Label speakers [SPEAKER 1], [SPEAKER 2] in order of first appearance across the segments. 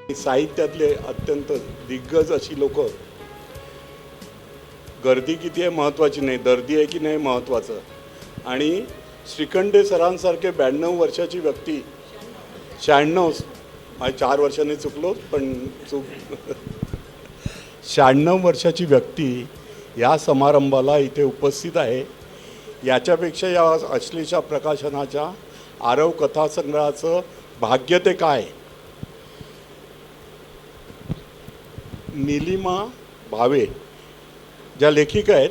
[SPEAKER 1] साहित्यातले अत्यंत दिग्गज अशी लोक, गर्दी किती आहे महत्त्वाची नाही, दर्दी आहे की नाही महत्त्वाचं. आणि श्रीखंडे सरांसारखे 92 वर्षाची व्यक्ती, 96 4 वर्षांनी चुकलो पण 96 वर्षाची व्यक्ती या समारंभाला इथे उपस्थित आहे. याच्यापेक्षा या अश्लेषा प्रकाशनाच्या आरव कथासंग्रहाचं भाग्य ते काय. नीलिमा भावे ज्या लेखिका आहेत,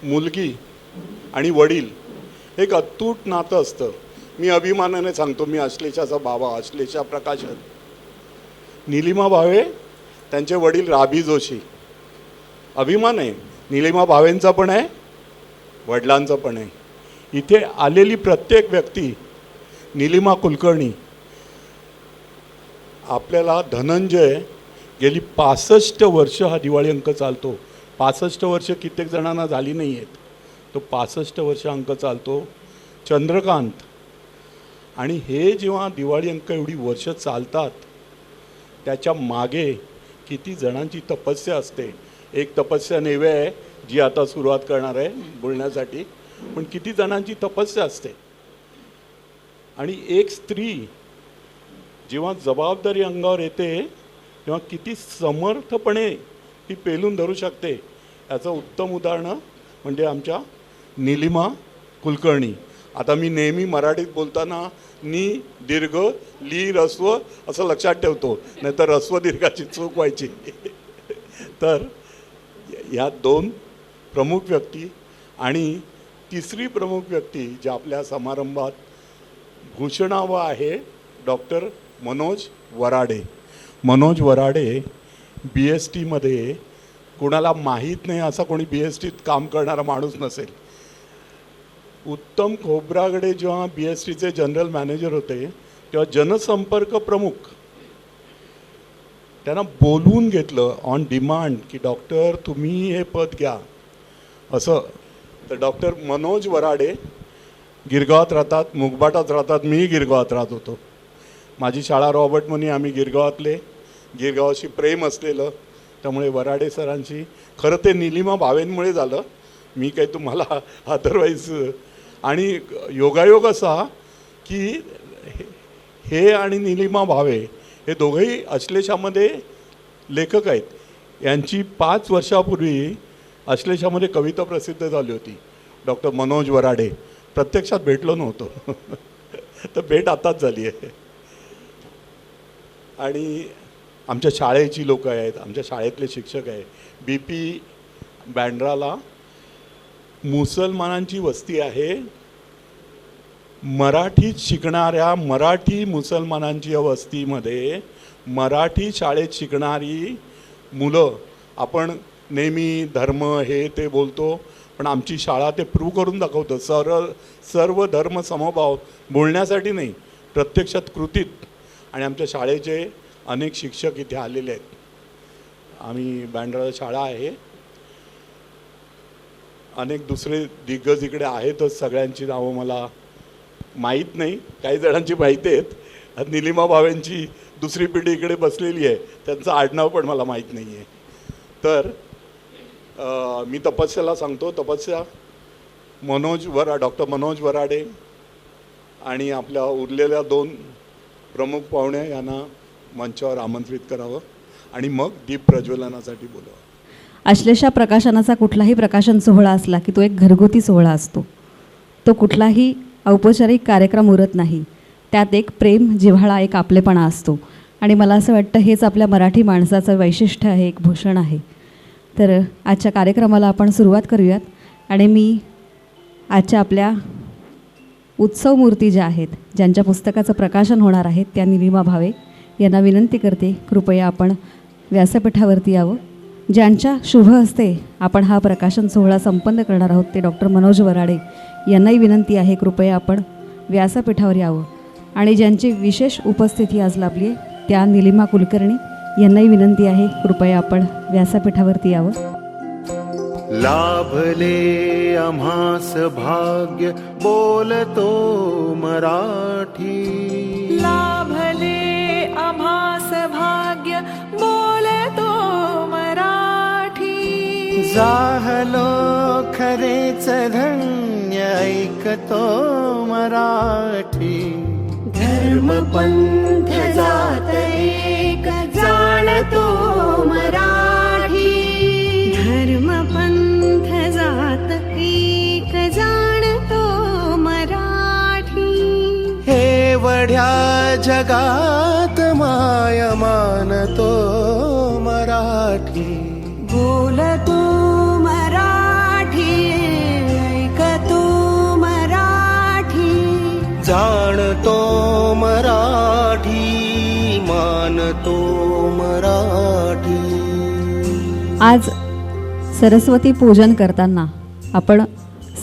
[SPEAKER 1] मुलगी आणि वडील एक अतूट नातं असतं. मी अभिमानाने सांगतो, मी अश्लेषाचा बाबा, अश्लेषा प्रकाशन. नीलिमा भावे, त्यांचे वडील राभी जोशी. अभिमान आहे नीलिमा भावेंचा पण आहे, वडिलांचा पण आहे. इथे आलेली प्रत्येक व्यक्ती, नीलिमा कुलकर्णी, आपल्याला धनंजय गेली 65 वर्ष हा दिवाळी अंक चालतो. 65 वर्ष कित्येक जणांना झाली नाही आहेत, तो 65 वर्ष अंक चालतो. चंद्रकांत. आणि हे जेव्हा दिवाळी अंक एवढी वर्ष चालतात, त्याच्या मागे किती जणांची तपस्या असते. एक तपस्या नेवे आहे जी आता सुरुवात करणार आहे बोलण्यासाठी, पण किती जणांची तपस्या असते. आणि एक स्त्री जेव्हा जबाबदारी अंगावर येते तेव्हा किती समर्थपणे ती पेलून धरू शकते. याचं उत्तम उदाहरण म्हणजे आमच्या नीलिमा कुलकर्णी. आता मी नेहमी मराठीत बोलताना नी दीर्घ ली रस्व असं लक्षात ठेवतो, नाहीतर रस्व दीर्घाची चूक व्हायची. तर या दोन प्रमुख व्यक्ती. आणि तिसरी प्रमुख व्यक्ती जी आपल्या समारंभात घोषणावा आहे, डॉक्टर मनोज वराडे. मनोज वराडे BSTमध्ये, कोणाला माहीत नाही असा कोणी BSTत काम करणारा माणूस नसेल. उत्तम खोब्रागडे जेव्हा BSTचे जनरल मॅनेजर होते तेव्हा जनसंपर्क प्रमुख त्यांना बोलवून घेतलं ऑन डिमांड की डॉक्टर तुम्ही हे पद घ्या असं. तर डॉक्टर मनोज वराडे गिरगावात राहतात, मुगबाटात राहतात. मीही गिरगावात राहत होतो. माझी शाळा रॉबर्ट म्हणी, आम्ही गिरगावातले, गिरगावाशी प्रेम असलेलं. त्यामुळे वराडे सरांशी खरं ते नीलिमा भावेंमुळे झालं, मी काही तुम्हाला अदरवाईज. आणि योगायोग असा की हे आणि नीलिमा भावे हे दोघंही अश्लेषामध्ये लेखक आहेत. यांची 5 वर्षापूर्वी अश्लेषामध्ये कविता प्रसिद्ध झाली होती. डॉक्टर मनोज वराडे, प्रत्यक्षात भेटलो नव्हतो तर भेट आताच झाली आहे. आणि आमच्या शाळेची लोक आहेत, आमच्या शाळेतले शिक्षक आहे. BP बँड्राला मुसलमानांची वस्ती आहे. मराठीत शिकणाऱ्या मराठी मुसलमानांची या वस्तीमध्ये मराठी शाळेत शिकणारी मुलं, आपण नेहमी धर्म हे ते बोलतो, पण आमची शाळा ते प्रूव्ह करून दाखवतं. सर्व धर्म समभाव बोलण्यासाठी नाही, प्रत्यक्षात कृतीत. आणि आमच्या शाळेचे अनेक शिक्षक इथे आलेले आहेत. आम्ही बँड्राला शाळा आहे. अनेक दुसरे दिग्गज इकडे आहेतच, सगळ्यांची नावं मला माहीत नाही, काही जणांची माहिती आहेत. नीलिमा भावेंची दुसरी पिढी इकडे बसलेली आहे, त्यांचं आडनाव पण मला माहीत नाही आहे. तर मी तपस्याला सांगतो, तपस्या डॉक्टर मनोज वराडे आणि आपल्या उरलेल्या 2 प्रमुख पाहुणे यांना मंचावर आमंत्रित करावं आणि मग दीप प्रज्वलनासाठी बोलावं.
[SPEAKER 2] अश्लेषा प्रकाशनाचा कुठलाही प्रकाशन सोहळा असला की तो एक घरगुती सोहळा असतो. तो कुठलाही औपचारिक कार्यक्रम उरत नाही. त्यात एक प्रेम, जिव्हाळा, एक आपलेपणा असतो. आणि मला असं वाटतं हेच आपल्या मराठी माणसाचं वैशिष्ट्य आहे, एक भूषण आहे. तर आजच्या कार्यक्रमाला आपण सुरुवात करूयात. आणि मी आजच्या आपल्या उत्सव मूर्ती ज्या आहेत, ज्यांच्या पुस्तकाचं प्रकाशन होणार आहे, त्या नीलिमा भावे यांना विनंती करते, कृपया आपण व्यासपीठावरती यावं. ज्यांच्या शुभ हस्ते आपण हा प्रकाशन सोहळा संपन्न करणार आहोत ते डॉक्टर मनोज वराडे यांनाही विनंती आहे, कृपया आपण व्यासपीठावर यावं. आणि ज्यांची विशेष उपस्थिती आज लाभली आहे त्या नीलिमा कुलकर्णी यांनाही विनंती आहे, कृपया आपण व्यासपीठावरती यावं.
[SPEAKER 3] लाभले आम्हास भाग्य बोलतो मराठी.
[SPEAKER 4] लाभले
[SPEAKER 3] जाहलो खरेच धन्य ऐकतो मराठी.
[SPEAKER 4] धर्म पंथ जात एक जाणतो मराठी. धर्म पंथ जात एक जाणतो मराठी.
[SPEAKER 3] हे वढ्या जगात माय मानतो मराठी.
[SPEAKER 4] बोलतो मराठी, ऐकतो मराठी.
[SPEAKER 3] जाणतो मराठी, मानतो मराठी.
[SPEAKER 2] आज सरस्वती पूजन करताना आपण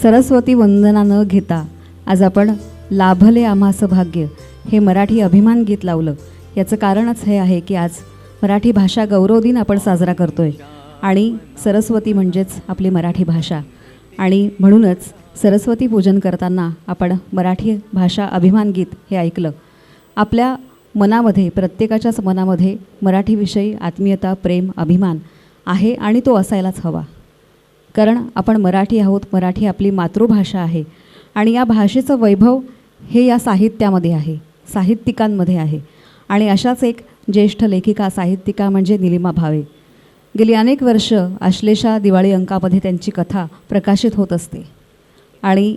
[SPEAKER 2] सरस्वती वंदना न घेता आज आपण लाभले आम्हास भाग्य हे मराठी अभिमान गीत लावलं. याचं कारणच हे आहे की आज मराठी भाषा गौरव दिन आपण साजरा करतो आहे आणि सरस्वती म्हणजेच आपली मराठी भाषा. आणि म्हणूनच सरस्वती पूजन करताना आपण मराठी भाषा अभिमान गीत हे ऐकलं. आपल्या मनामध्ये, प्रत्येकाच्याच मनामध्ये मराठीविषयी आत्मीयता, प्रेम, अभिमान आहे आणि तो असायलाच हवा. कारण आपण मराठी आहोत, मराठी आपली मातृभाषा आहे आणि या भाषेचं वैभव हे या साहित्यामध्ये आहे, साहित्यिकांमध्ये आहे. आणि अशाच एक ज्येष्ठ लेखिका, साहित्यिका म्हणजे निलिमा भावे. गेली अनेक वर्ष आश्लेषा दिवाळी अंकामध्ये त्यांची कथा प्रकाशित होत असते आणि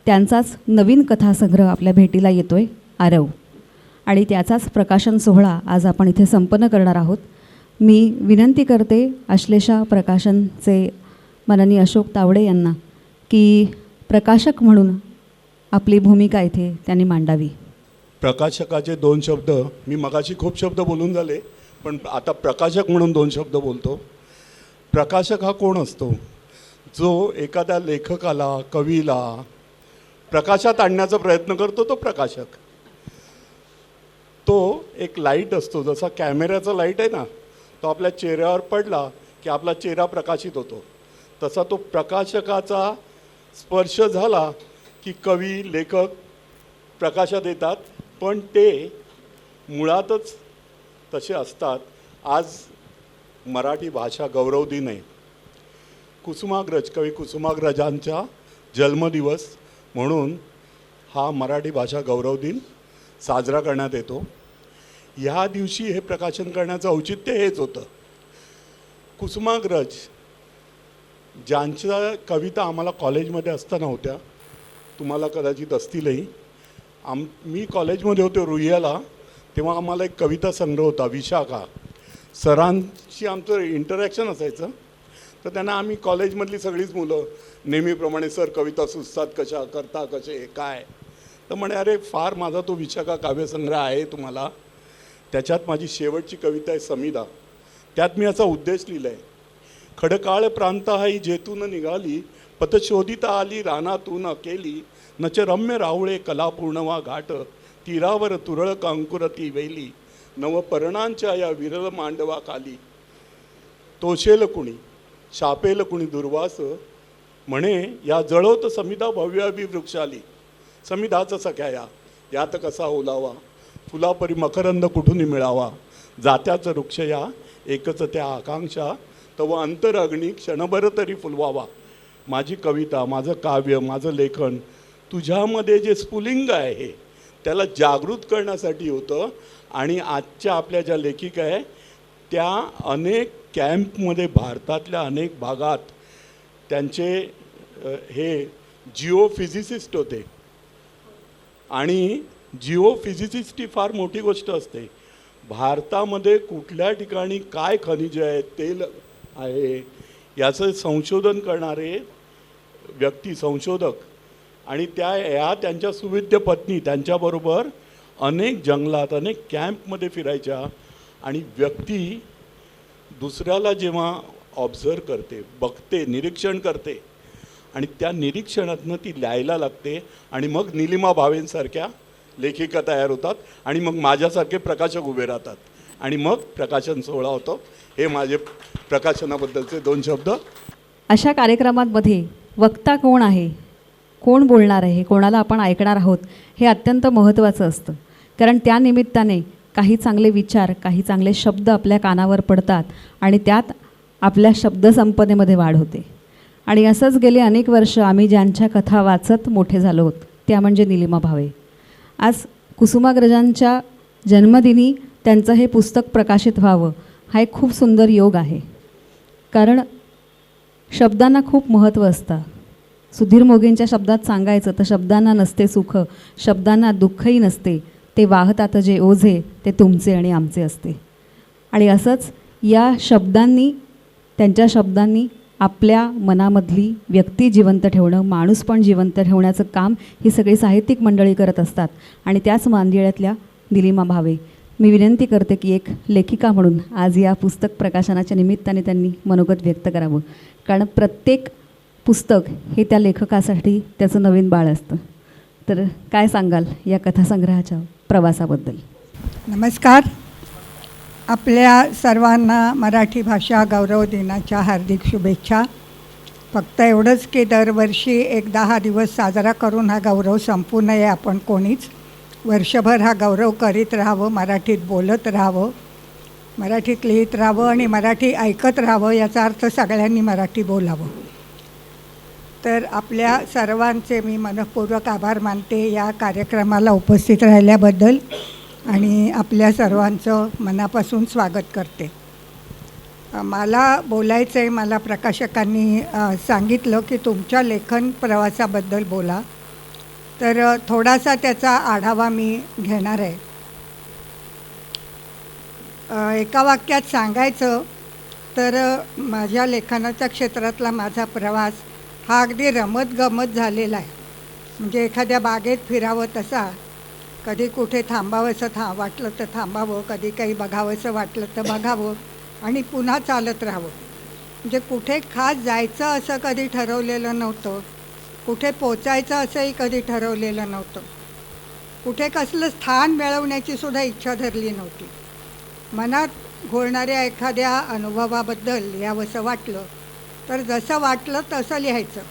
[SPEAKER 2] त्यांचाच नवीन कथासंग्रह आपल्या भेटीला येतो आहे, आरव. आणि त्याचाच प्रकाशन सोहळा आज आपण इथे संपन्न करणार आहोत. मी विनंती करते आश्लेषा प्रकाशनचे माननीय अशोक तावडे यांना की प्रकाशक म्हणून आपली भूमिका इथे त्यांनी मांडावी.
[SPEAKER 1] प्रकाशकाचे 2 शब्द, मी मगाशी खूप शब्द बोलून झाले पण आता प्रकाशक म्हणून 2 शब्द बोलतो. प्रकाशक हा कोण असतो? जो एखाद्या लेखकाला, कवीला प्रकाशात आणण्याचा प्रयत्न करतो तो प्रकाशक. तो एक लाईट असतो, जसा कॅमेऱ्याचा लाईट आहे ना, तो आपल्या चेहऱ्यावर पडला की आपला चेहरा प्रकाशित होतो. तसा तो प्रकाशकाचा स्पर्श झाला की कवी, लेखक प्रकाशात येतात. पण ते मुळातच तसे असतात. आज मराठी भाषा गौरव दिन आहे. कुसुमाग्रज, कवी कुसुमाग्रजांचा जन्मदिवस म्हणून हा मराठी भाषा गौरव दिन साजरा करण्यात येतो. ह्या दिवशी हे प्रकाशन करण्याचं औचित्य हेच होतं. कुसुमाग्रज ज्यांच्या कविता आम्हाला कॉलेजमध्ये असताना होत्या, तुम्हाला कदाचित असतीलही. मी कॉलेजमध्ये होतो रुईयाला, तेव्हा आम्हाला एक कविता संग्रह होता विशाखा. सरांशी आमचं इंटरॅक्शन असायचं. तर त्यांना आम्ही कॉलेजमधली सगळीच मुलं नेहमीप्रमाणे, सर कविता सुचतात कशा, करता कसे, काय. तर म्हणे अरे फार माझा तो विशाखा काव्यसंग्रह आहे तुम्हाला. त्याच्यात माझी शेवटची कविता आहे समिधा. त्यात मी असा उद्देश लिहिला आहे. खडकाळ प्रांत हाई जेतून निघाली, पथशोधिता आली रानातून केली. नच रम्य रावळे कलापूर्ण वा घाट, तीरावर तुरळक अंकुरती वेली. नवपर्णांच्या या विरल मांडवा खाली, तोषेल कुणी शापेल कुणी दुर्वास. म्हणे या जळवत समिधा भव्याभी वृक्षाली. समिधाचं सख्या यात कसा ओलावा, फुलापरी मकरंद कुठून मिळावा. जात्याचं वृक्ष या एकच त्या आकांक्षा, तव अंतर अग्नी क्षणभर तरी फुलवावा. माझी कविता, माझं काव्य, माझं लेखन तुझ्यामध्ये जे स्फुलिंग आहे त्याला जागृत करण्यासाठी होतं. आणि आजच्या आपल्या ज्या लेखिका आहे त्या अनेक कॅम्पमध्ये, भारतातल्या अनेक भागात त्यांचे हे जिओफिजिसिस्ट होते. आणि जिओफिजिसिस्ट ही फार मोठी गोष्ट असते. भारतामध्ये कुठल्या ठिकाणी काय खनिज आहे, तेल आहे, याचं संशोधन करणारे व्यक्ती, संशोधक. आणि त्यांच्या सुविद्य पत्नी त्यांच्याबरोबर अनेक जंगलात, अनेक कॅम्पमध्ये फिरायच्या. आणि व्यक्ती दुसऱ्याला जेव्हा ऑब्झर्व करते, बघते, निरीक्षण करते आणि त्या निरीक्षणातनं ती लिहायला लागते. आणि मग निलिमा भावेंसारख्या लेखिका तयार होतात आणि मग माझ्यासारखे प्रकाशक उभे राहतात आणि मग प्रकाशन सोहळा होतो. हे माझे प्रकाशनाबद्दलचे 2 शब्द.
[SPEAKER 2] अशा कार्यक्रमांमध्ये वक्ता कोण आहे, कोण बोलणार आहे, कोणाला आपण ऐकणार आहोत, हे अत्यंत महत्त्वाचं असतं. कारण त्या निमित्ताने काही चांगले विचार, काही चांगले शब्द आपल्या कानावर पडतात आणि त्यात आपल्या शब्दसंपदेमध्ये वाढ होते. आणि असंच गेले अनेक वर्ष आम्ही ज्यांच्या कथा वाचत मोठे झालो आहोत त्या म्हणजे निलिमा भावे. आज कुसुमाग्रजांच्या जन्मदिनी त्यांचं हे पुस्तक प्रकाशित व्हावं हा एक खूप सुंदर योग आहे. कारण शब्दांना खूप महत्त्व असतं. सुधीर मोगेंच्या शब्दात सांगायचं तर शब्दांना नसते सुख, शब्दांना दुःखही नसते, ते वाहतात जे ओझे ते तुमचे आणि आमचे असते. आणि असंच या शब्दांनी, त्यांच्या शब्दांनी आपल्या मनामधली व्यक्ती जिवंत ठेवणं, माणूस पण जिवंत ठेवण्याचं काम ही सगळी साहित्यिक मंडळी करत असतात. आणि त्याच मांदियाळ्यातल्या निलिमा भावे. मी विनंती करते की एक लेखिका म्हणून आज या पुस्तक प्रकाशनाच्या निमित्ताने त्यांनी मनोगत व्यक्त करावं. कारण प्रत्येक पुस्तक हे त्या लेखकासाठी त्याचं नवीन बाळ असतं. तर काय सांगाल या कथासंग्रहाच्या प्रवासाबद्दल?
[SPEAKER 5] नमस्कार. आपल्या सर्वांना मराठी भाषा गौरव दिनाच्या हार्दिक शुभेच्छा. फक्त एवढंच की दरवर्षी एक 10 दिवस साजरा करून हा गौरव संपू नये. आपण कोणीच वर्षभर हा गौरव करीत राहावं, मराठीत बोलत राहावं, मराठीत लिहित राहावं आणि मराठी ऐकत राहावं. याचा अर्थ सगळ्यांनी मराठी बोलावं. तर आपल्या सर्वांचे मी मनःपूर्वक आभार मानते या कार्यक्रमाला उपस्थित राहिल्याबद्दल आणि आपल्या सर्वांचं मनापासून स्वागत करते. मला बोलायचं आहे. मला प्रकाशकांनी सांगितलं की तुमच्या लेखन प्रवासाबद्दल बोला. तर थोडासा त्याचा आढावा मी घेणार आहे. एका वाक्यात सांगायचं तर माझ्या लेखनाच्या क्षेत्रातला माझा प्रवास हा अगदी रमतगमत झालेला आहे. म्हणजे एखाद्या बागेत फिरावं तसा, कधी कुठे थांबावंसं वाटलं तर थांबावं, कधी काही बघावंसं वाटलं तर बघावं आणि पुन्हा चालत राहावं. म्हणजे कुठे खास जायचं असं कधी ठरवलेलं नव्हतं, कुठे पोचायचं असंही कधी ठरवलेलं नव्हतं, कुठे कसलं स्थान मिळवण्याची सुद्धा इच्छा धरली नव्हती. मनात घोळणाऱ्या एखाद्या अनुभवाबद्दल लिहावंसं वाटलं तर जसं वाटलं तसं लिहायचं.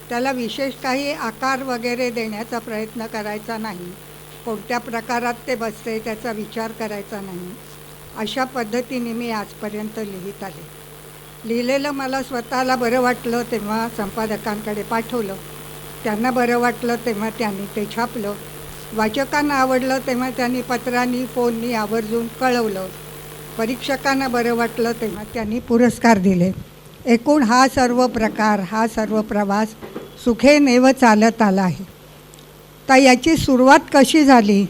[SPEAKER 5] त्याला विशेष काही आकार वगैरे देण्याचा प्रयत्न करायचा नाही, कोणत्या प्रकारात ते बसते त्याचा विचार करायचा नाही. अशा पद्धतीने मी आजपर्यंत लिहित आले. लिहिलेलं मला स्वतःला बरं वाटलं तेव्हा संपादकांकडे पाठवलं, त्यांना बरं वाटलं तेव्हा त्यांनी ते छापलं, वाचकांना आवडलं तेव्हा त्यांनी पत्रांनी फोननी आवर्जून कळवलं, परीक्षकांना बरं वाटलं तेव्हा त्यांनी पुरस्कार दिले. एकूण हा सर्व प्रकार, हा सर्व प्रवास सुखेनेव चालत आला आहे. तर याची सुरुवात कशी झाली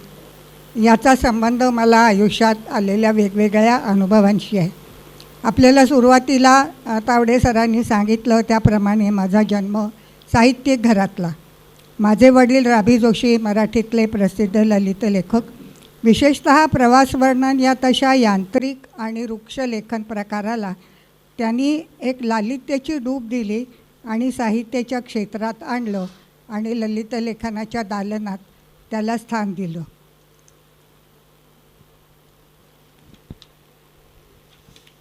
[SPEAKER 5] याचा संबंध मला आयुष्यात आलेल्या वेगवेगळ्या अनुभवांशी आहे. आपल्याला सुरुवातीला तावडे सरांनी सांगितलं त्याप्रमाणे माझा जन्म साहित्यिक घरातला. माझे वडील राभी जोशी मराठीतले प्रसिद्ध ललित लेखक. विशेषतः प्रवासवर्णन या तशा यांत्रिक आणि वृक्ष लेखन प्रकाराला त्यांनी एक लालित्याची डूब दिली आणि साहित्याच्या क्षेत्रात आणलं आणि ललित लेखनाच्या दालनात त्याला स्थान दिलं.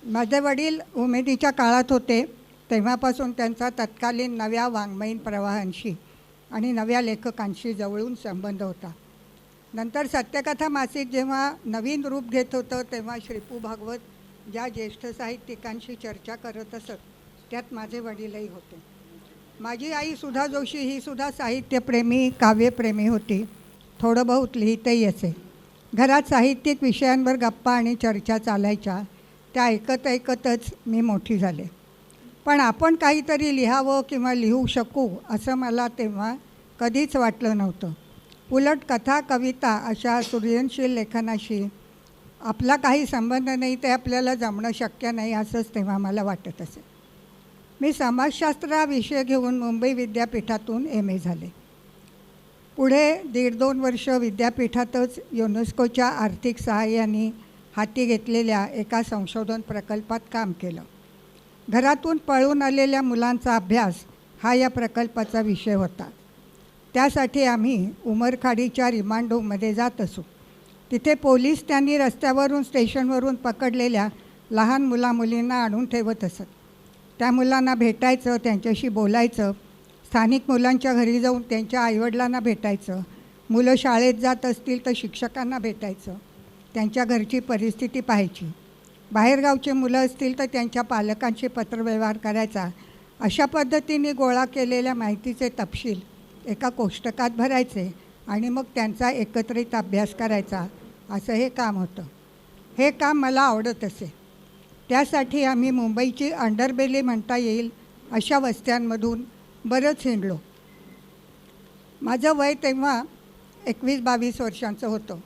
[SPEAKER 5] माझे वडील उमेदीच्या काळात होते तेव्हापासून त्यांचा तत्कालीन नव्या वाङ्मयीन प्रवाहांशी आणि नव्या लेखकांशी जवळून संबंध होता. नंतर सत्यकथा मासिक जेव्हा नवीन रूप घेत होतं तेव्हा श्रीपू भागवत ज्या ज्येष्ठ साहित्यिकांशी चर्चा करत असत त्यात माझे वडीलही होते. माझी आई सुधा जोशी ही सुद्धा साहित्यप्रेमी, काव्यप्रेमी होती. थोडं बहुत लिहितही असे. घरात साहित्यिक विषयांवर गप्पा आणि चर्चा चालायच्या. त्या ऐकत ऐकतच मी मोठी झाले. पण आपण काहीतरी लिहावं किंवा लिहू शकू असं मला तेव्हा कधीच वाटलं नव्हतं. उलट कथा, कविता अशा सृजनशील लेखनाशी आपला काही संबंध नाही, ते आपल्याला जमणं शक्य नाही असंच तेव्हा मला वाटत असे. मी समाजशास्त्र हा विषय घेऊन मुंबई विद्यापीठातून MA झाले. पुढे 1.5-2 वर्ष विद्यापीठातच युनेस्कोच्या आर्थिक सहाय्याने हाती घेतलेल्या एका संशोधन प्रकल्पात काम केलं. घरातून पळून आलेल्या मुलांचा अभ्यास हा या प्रकल्पाचा विषय होता. त्यासाठी आम्ही उमरखाडीच्या रिमांड होममध्ये जात असू. तिथे पोलीस त्यांनी रस्त्यावरून स्टेशनवरून पकडलेल्या लहान मुलामुलींना आणून ठेवत असत. त्या मुलांना भेटायचं, त्यांच्याशी बोलायचं, स्थानिक मुलांच्या घरी जाऊन त्यांच्या आईवडिलांना भेटायचं, मुलं शाळेत जात असतील तर शिक्षकांना भेटायचं, त्यांच्या घरची परिस्थिती पाहायची. बाहेरगावचे मुलं असतील तर त्यांच्या पालकांशी पत्रव्यवहार करायचा. अशा पद्धतीने गोळा केलेल्या माहितीचे तपशील एका कोष्टकात भरायचे आणि मग त्यांचा एकत्रित अभ्यास करायचा, असं हे काम होतं. हे काम मला आवडत असे. त्यासाठी आम्ही मुंबईची अंडरबेली म्हणता येईल अशा वस्त्यांमधून बरंच हिंडलो. माझं वय तेव्हा 21-22 वर्षांचं होतं.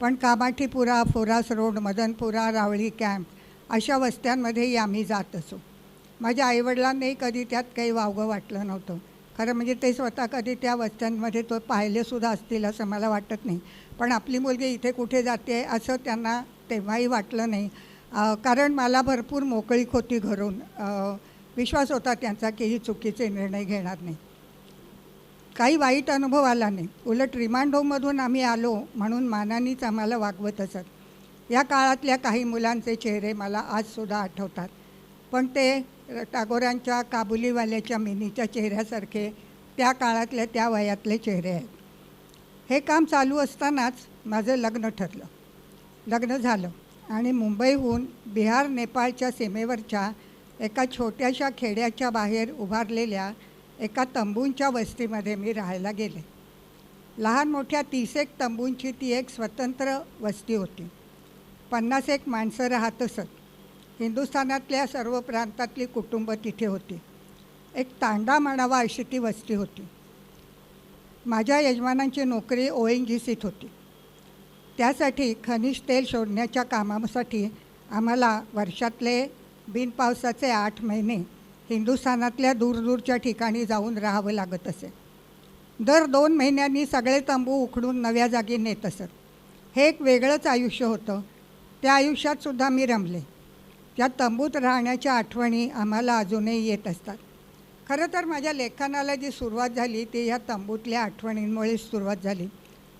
[SPEAKER 5] पण कामाठीपुरा, फोरास रोड, मदनपुरा, रावळी कॅम्प अशा वस्त्यांमध्येही आम्ही जात असो. माझ्या आईवडिलांनाही कधी त्यात काही वावगं वाटलं नव्हतं. खरं म्हणजे ते स्वतः कधी त्या वस्त्यांमध्ये तो पाहिलेसुद्धा असतील असं मला वाटत नाही. पण आपली मुलगी इथे कुठे जाते असं त्यांना तेव्हाही वाटलं नाही. कारण मला भरपूर मोकळीक होती घरून. विश्वास होता त्यांचा की ही चुकीचे निर्णय घेणार नाही. काही वाईट अनुभव आला नाही. उलट रिमांड होममधून आम्ही आलो म्हणून मानानीच आम्हाला वागवत असत. या काळातल्या काही मुलांचे चेहरे मला आजसुद्धा आठवतात. पण ते टागोरांच्या काबुलीवाल्याच्या मिनीच्या चेहऱ्यासारखे त्या काळातल्या त्या वयातले चेहरे आहेत. हे काम चालू असतानाच माझं लग्न ठरलं. लग्न झालं आणि मुंबईहून बिहार नेपाळच्या सीमेवरच्या एका छोट्याशा खेड्याच्या बाहेर उभारलेल्या एका तंबूंच्या वस्तीमध्ये मी राहायला गेले. लहान मोठ्या 30 तंबूंची ती एक स्वतंत्र वस्ती होती. 50 माणसं राहत असत. हिंदुस्थानातल्या सर्व प्रांतातली कुटुंबं तिथे होती. एक तांडा म्हणावा अशी ती वस्ती होती. माझ्या यजमानांची नोकरी ONGCत होती. त्यासाठी खनिज तेल शोधण्याच्या कामासाठी आम्हाला वर्षातले बिनपावसाचे 8 महिने हिंदुस्थानातल्या दूरदूरच्या ठिकाणी जाऊन राहावं लागत असे. दर 2 महिन्यांनी सगळे तंबू उखडून नव्या जागी नेत असत. हे एक वेगळंच आयुष्य होतं. त्या आयुष्यातसुद्धा मी रमले. त्या तंबूत राहण्याच्या आठवणी आम्हाला अजूनही येत असतात. खरं तर माझ्या लेखनाला जी सुरुवात झाली ती ह्या तंबूतल्या आठवणींमुळेच सुरुवात झाली.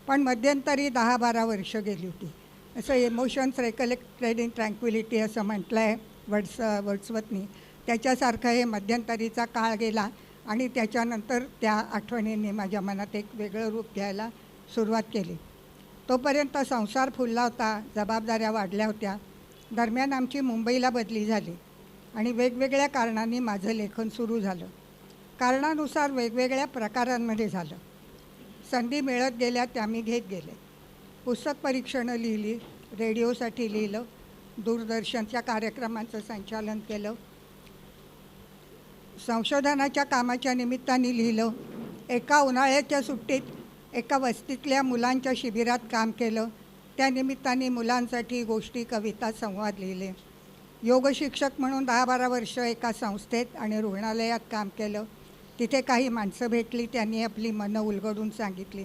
[SPEAKER 5] पण मध्यंतरी 10-12 वर्ष गेली होती. असं इमोशन्स रेकलेक्टेड इन ट्रँक्विलिटी असं म्हटलं आहे वर्ड्सवर्थनी. त्याच्यासारखं हे मध्यंतरीचा काळ गेला आणि त्याच्यानंतर त्या आठवणींनी माझ्या मनात एक वेगळं रूप घ्यायला सुरुवात केली. तोपर्यंत संसार फुलला होता, जबाबदाऱ्या वाढल्या होत्या. दरम्यान आमची मुंबईला बदली झाली आणि वेगवेगळ्या कारणांनी माझं लेखन सुरू झालं. कारणानुसार वेगवेगळ्या प्रकारांमध्ये झालं. संधी मिळत गेल्या त्या मी घेत गेले. पुस्तक परीक्षणं लिहिली, रेडिओसाठी लिहिलं, दूरदर्शनच्या कार्यक्रमांचं संचालन केलं, संशोधनाच्या कामाच्या निमित्ताने लिहिलं. एका उन्हाळ्याच्या सुट्टीत एका वस्तीतल्या मुलांच्या शिबिरात काम केलं. त्या निमित्ताने मुलांसाठी गोष्टी, कविता, संवाद लिहिले. योगशिक्षक म्हणून 10-12 वर्ष एका संस्थेत आणि रुग्णालयात काम केलं. तिथे काही माणसं भेटली, त्यांनी आपली मनं उलगडून सांगितली.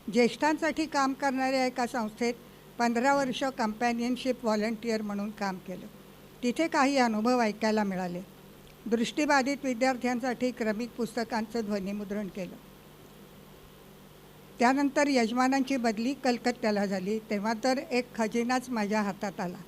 [SPEAKER 5] ज्येष्ठांसाठी काम करणाऱ्या एका संस्थेत 15 वर्ष कंपॅनियनशिप व्हॉलंटियर म्हणून काम केलं. तिथे काही अनुभव ऐकायला मिळाले. दृष्टिबाधित विद्यार्थ्यांसाठी क्रमिक पुस्तकांचं ध्वनिमुद्रण केलं. त्यानंतर यजमानांची बदली कलकत्त्याला झाली. तेव्हा तर एक खजिनाच माझ्या हातात आला.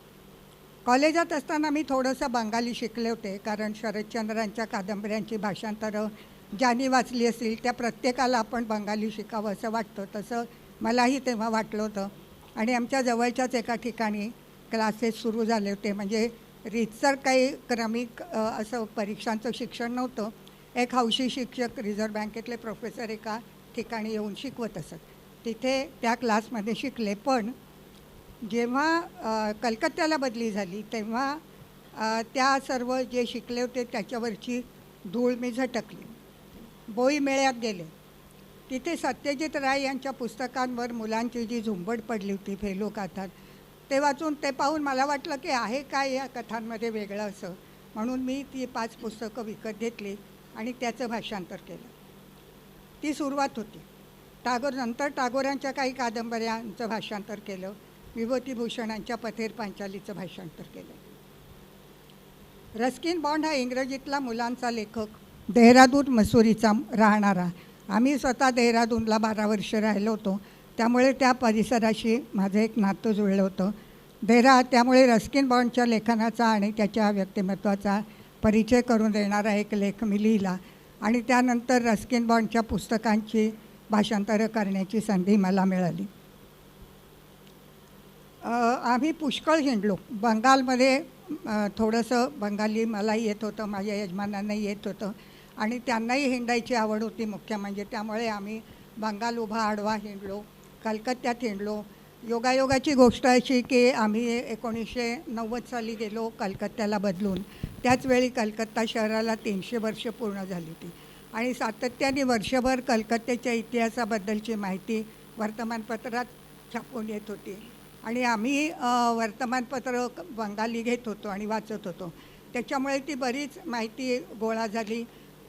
[SPEAKER 5] कॉलेजात असताना मी थोडंसं बंगाली शिकले होते, कारण शरदचंद्रांच्या कादंबऱ्यांची भाषांतरं ज्यांनी वाचली असतील त्या प्रत्येकाला आपण बंगाली शिकावं असं वाटतं. तसं मलाही तेव्हा वाटलं होतं. आणि आमच्या जवळच्याच एका ठिकाणी क्लासेस सुरू झाले होते. म्हणजे रीतसर काही क्रमिक असं परीक्षांचं शिक्षण नव्हतं. एक हौशी शिक्षक रिझर्व्ह बँकेतले प्रोफेसर एका ठिकाणी येऊन शिकवत असत. तिथे त्या क्लासमध्ये शिकले. पण जेव्हा कलकत्त्याला बदली झाली तेव्हा त्या सर्व जे शिकले होते त्याच्यावरची धूळ मी झटकली. बोई मेळ्यात गेले. तिथे सत्यजित राय यांच्या पुस्तकांवर मुलांची जी झुंबड पडली होती, फेलूकातात, ते वाचून ते पाहून मला वाटलं की आहे काय या कथांमध्ये वेगळं असं. म्हणून मी ती 5 पुस्तकं विकत घेतली आणि त्याचं भाषांतर केलं. ती सुरुवात होती. नंतर टागोरांच्या काही कादंबऱ्यांचं भाषांतर केलं. विभूतिभूषणांच्या पथेर पांचालीचं भाषांतर केलं. रस्किन बॉन्ड हा इंग्रजीतला मुलांचा लेखक, देहरादून मसुरीचा राहणारा. आम्ही स्वतः देहरादूनला 12 वर्ष राहिलो होतो. त्यामुळे त्या परिसराशी माझं एक नातं जुळलं होतं. त्यामुळे रस्किन बॉन्डच्या लेखनाचा आणि त्याच्या व्यक्तिमत्वाचा परिचय करून देणारा एक लेख मी लिहिला आणि त्यानंतर रस्किन बॉन्डच्या पुस्तकांची भाषांतरं करण्याची संधी मला मिळाली. आम्ही पुष्कळ हिंडलो बंगालमध्ये. थोडंसं बंगाली मलाही येत होतं, माझ्या यजमानांनाही येत होतं आणि त्यांनाही हिंडायची आवड होती मुख्य म्हणजे. त्यामुळे आम्ही बंगाल उभा आडवा हिंडलो, कलकत्त्यात हिंडलो. योगायोगाची गोष्ट अशी की आम्ही 1990 साली गेलो कलकत्त्याला बदलून. त्याचवेळी कलकत्ता शहराला 300 वर्ष पूर्ण झाली होती आणि सातत्याने वर्षभर कलकत्त्याच्या इतिहासाबद्दलची माहिती वर्तमानपत्रात छापून येत होती आणि आम्ही वर्तमानपत्र बंगाली घेत होतो आणि वाचत होतो. त्याच्यामुळे ती बरीच माहिती गोळा झाली,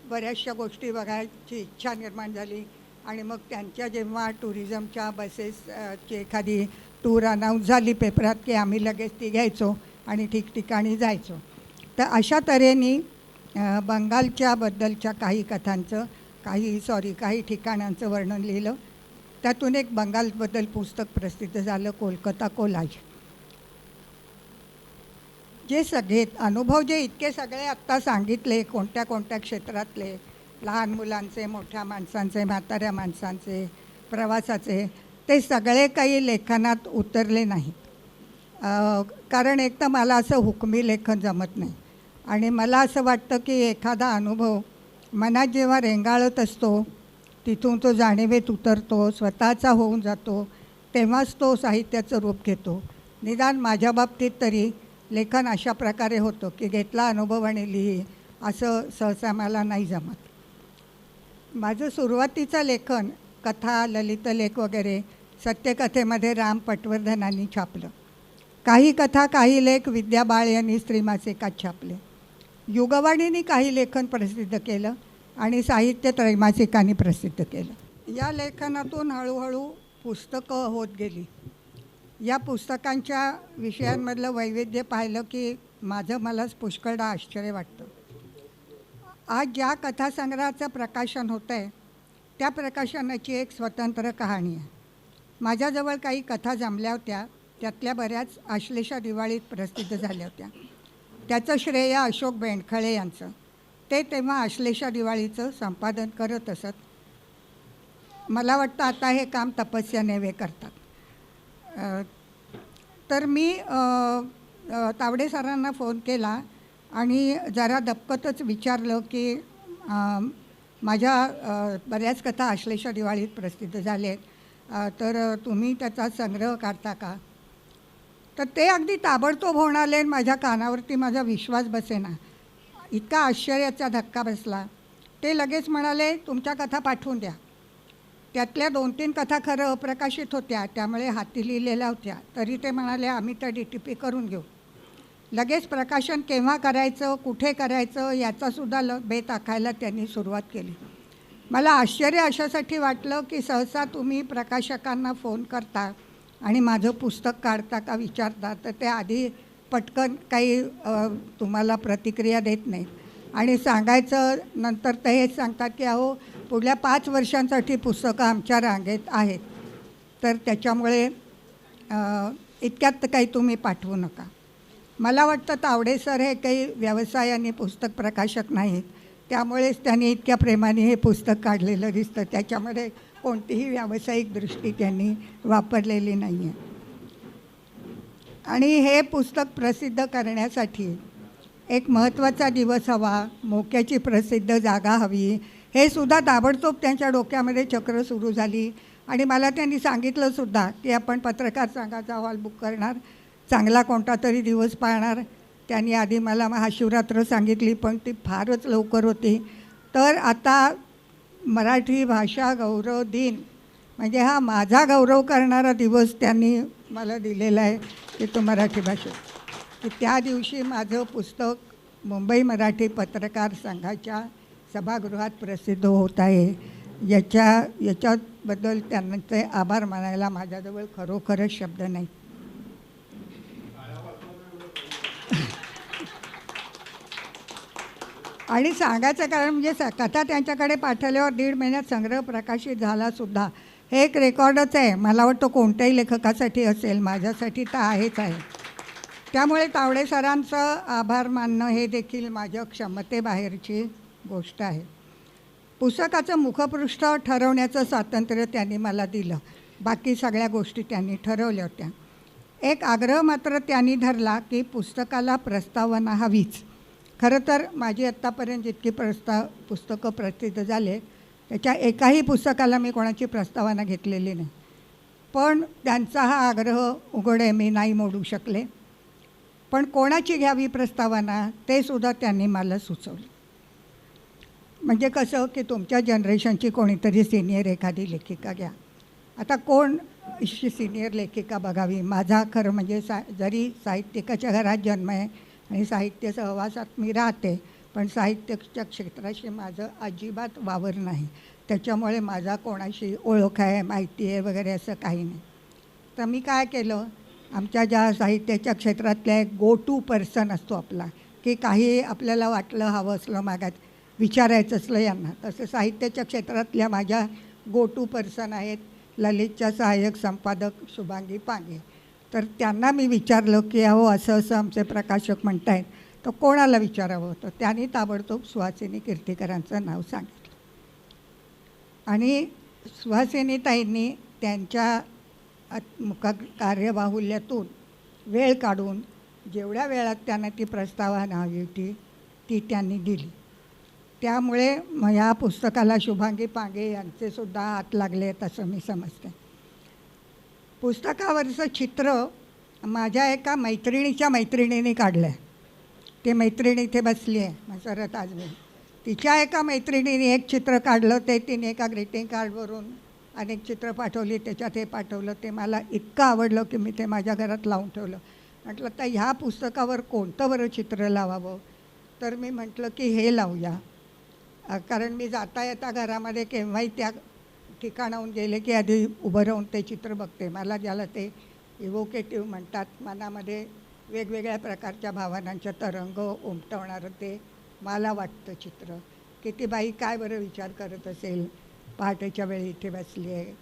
[SPEAKER 5] बऱ्याचशा गोष्टी बघायची इच्छा निर्माण झाली आणि मग त्यांच्या जेव्हा टुरिझमच्या बसेसची एखादी टूर अनाऊन्स झाली पेपरात की आम्ही लगेच ती घ्यायचो आणि ठिकठिकाणी जायचो. तर अशा तऱ्हेने बंगालच्याबद्दलच्या काही कथांचं काही ठिकाणांचं वर्णन लिहिलं. त्यातून एक बंगालबद्दल पुस्तक प्रसिद्ध झालं, कोलकाता कोलाज. जे सगळे अनुभव जे इतके सगळे आत्ता सांगितले कोणत्या कोणत्या क्षेत्रातले, लहान मुलांचे, मोठ्या माणसांचे, म्हाताऱ्या माणसांचे, प्रवासाचे, ते सगळे काही लेखनात उतरले नाहीत. कारण एक तर मला असं हुकमी लेखन जमत नाही आणि मला असं वाटतं की एखादा अनुभव मनात जेव्हा रेंगाळत असतो तिथून तो जाणीवेत उतरतो, स्वतःचा होऊन जातो, तेव्हाच तो साहित्याचं रूप घेतो. निदान माझ्या बाबतीत तरी लेखन अशा प्रकारे होतं की घेतला अनुभव आणि लिही असं सहसा मला नाही जमत. माझं सुरुवातीचं लेखन कथा, ललितलेख वगैरे सत्यकथेमध्ये राम पटवर्धनांनी छापलं. काही कथा, काही लेख विद्या बाळ यांनी स्त्रीमासिकात छापले. युगवाणींनी काही लेखन प्रसिद्ध केलं आणि साहित्य त्रैमासिकांनी प्रसिद्ध केलं. या लेखनातून हळूहळू पुस्तकं होत गेली. या पुस्तकांच्या विषयांमधलं वैविध्य पाहिलं की मलाच पुष्कळदा आश्चर्य वाटतं. आज ज्या कथासंग्रहाचं प्रकाशन होतं आहे त्या प्रकाशनाची एक स्वतंत्र कहाणी आहे. माझ्याजवळ काही कथा जमल्या होत्या, त्यातल्या बऱ्याच आश्लेषा दिवाळीत प्रसिद्ध झाल्या होत्या. त्याचं श्रेय अशोक बेंडखळे यांचं. ते तेव्हा आश्लेषा दिवाळीचं संपादन करत असत. मला वाटतं आता हे काम तपस्या नेवे करतात. तर मी तावडे सरांना फोन केला आणि जरा दपकतच विचारलं की माझ्या बऱ्याच कथा आश्लेषा दिवाळीत प्रसिद्ध झाल्या आहेत, तर तुम्ही त्याचा संग्रह काढता का? तर ते अगदी ताबडतोब होणारे. माझ्या कानावरती माझा विश्वास बसेना, इतका आश्चर्याचा धक्का बसला. ते लगेच म्हणाले तुमच्या कथा पाठवून द्या. त्यातल्या 2-3 कथा खरं अप्रकाशित होत्या, त्यामुळे हाती लिहिलेल्या होत्या. तरी ते म्हणाले आम्ही तर DTP करून घेऊ. लगेच प्रकाशन केव्हा करायचं, कुठे करायचं याचासुद्धा बेत आखायला त्यांनी सुरुवात केली. मला आश्चर्य अशासाठी वाटलं की सहसा तुम्ही प्रकाशकांना फोन करता आणि माझं पुस्तक काढता का विचारता, तर ते आधी पटकन काही तुम्हाला प्रतिक्रिया देत नाहीत आणि सांगायचं नंतर ते हेच सांगतात की अहो पुढल्या 5 वर्षांसाठी पुस्तकं आमच्या रांगेत आहेत, तर त्याच्यामुळे इतक्यात काही तुम्ही पाठवू नका. मला वाटतं तावडे सर हे काही व्यवसायाने पुस्तक प्रकाशक नाहीत, त्यामुळेच त्यांनी इतक्या प्रेमाने हे पुस्तक काढलेलं दिसतं. त्याच्यामध्ये कोणतीही व्यावसायिक दृष्टी त्यांनी वापरलेली नाही आहे. आणि हे पुस्तक प्रसिद्ध करण्यासाठी एक महत्त्वाचा दिवस हवा, मोक्याची प्रसिद्ध जागा हवी. हे सुद्धा ताबडतोब त्यांच्या डोक्यामध्ये चक्र सुरू झाली आणि मला त्यांनी सांगितलं सुद्धा की आपण पत्रकार संघाचा हॉल बुक करणार, चांगला कोणता तरी दिवस पाळणार. त्यांनी आधी मला महाशिवरात्र सांगितली, पण ती फारच लवकर होती. तर आता मराठी भाषा गौरव दिन म्हणजे हा माझा गौरव करणारा दिवस त्यांनी मला दिलेला आहे की तो मराठी भाषा, की त्या दिवशी माझं पुस्तक मुंबई मराठी पत्रकार संघाच्या सभागृहात प्रसिद्ध होत आहे. याच्याबद्दल त्यांचे आभार मानायला माझ्याजवळ खरोखरच शब्द नाही. आणि सांगायचं कारण म्हणजे कथा त्यांच्याकडे पाठवल्यावर 1.5 महिन्यात संग्रह प्रकाशित झालासुद्धा. हे एक रेकॉर्डच आहे. मला वाटतं कोणत्याही लेखकासाठी असेल, माझ्यासाठी तर आहेच आहे. त्यामुळे तावडे सरांचं आभार मानणं हे देखील माझ्या क्षमतेबाहेरची गोष्ट आहे. पुस्तकाचं मुखपृष्ठ ठरवण्याचं स्वातंत्र्य त्यांनी मला दिलं. बाकी सगळ्या गोष्टी त्यांनी ठरवल्या होत्या. एक आग्रह मात्र त्यांनी धरला की पुस्तकाला प्रस्तावना हवीच. खरं तर माझी आत्तापर्यंत जितकी पुस्तकं प्रसिद्ध झाले त्याच्या एकाही पुस्तकाला मी कोणाची प्रस्तावना घेतलेली नाही. पण त्यांचा हा आग्रह उघडे मी नाही मोडू शकले. पण कोणाची घ्यावी प्रस्तावना ते सुद्धा त्यांनी मला सुचवलं. म्हणजे कसं की तुमच्या जनरेशनची कोणीतरी सिनियर एखादी लेखिका घ्या. आता कोण अशी सिनियर लेखिका बघावी. माझा खरं म्हणजे जरी साहित्यिकाच्या घरात जन्म आहे आणि साहित्य सहवासात मी राहते, पण साहित्याच्या क्षेत्राशी माझं अजिबात वावर नाही. त्याच्यामुळे माझा कोणाशी ओळख आहे, माहिती आहे वगैरे असं काही नाही. तर मी काय केलं, आमच्या ज्या साहित्याच्या क्षेत्रातल्या एक गो टू पर्सन असतो आपला, की काही आपल्याला वाटलं हवं असलं मागात विचारायचं असलं यांना, तसं साहित्याच्या क्षेत्रातल्या माझ्या गो टू पर्सन आहेत ललितच्या सहाय्यक संपादक शुभांगी पांगे. तर त्यांना मी विचारलं की अहो असं असं आमचे प्रकाशक म्हणत आहेत, तर कोणाला विचारावं होतं. त्यांनी ताबडतोब सुहासिनी कीर्तीकरांचं नाव सांगितलं. आणि सुहासिनीताईंनी त्यांच्या कार्यबाहुल्यातून वेळ काढून जेवढ्या वेळात त्यांना ती प्रस्तावना हवी होती ती त्यांनी दिली. त्यामुळे ह्या पुस्तकाला शुभांगी पांगे यांचेसुद्धा हात लागले आहेत असं मी समजते. पुस्तकावरचं चित्र माझ्या एका मैत्रिणीच्या मैत्रिणीने काढलं आहे. ती मैत्रिणी इथे बसली आहे, मसरत आजमी. तिच्या एका मैत्रिणीने एक चित्र काढलं, ते तिने एका ग्रीटिंग कार्डवरून अनेक चित्र पाठवली, त्याच्यात हे पाठवलं. ते मला इतकं आवडलं की मी ते माझ्या घरात लावून ठेवलं. म्हटलं तर ह्या पुस्तकावर कोणतं बरं चित्र लावावं. तर मी म्हटलं की हे लावूया. कारण मी जाता येता घरामध्ये केव्हाही त्या ठिकाणाहून गेले की आधी उभं राहून ते चित्र बघते. मला ज्याला ते इव्होकेटिव्ह म्हणतात, मनामध्ये वेगवेगळ्या प्रकारच्या भावनांच्या तरंग उमटवणारं ते मला वाटतं चित्र. की ती बाई काय बरं विचार करत असेल, पहाटेच्या वेळी इथे बसली आहे,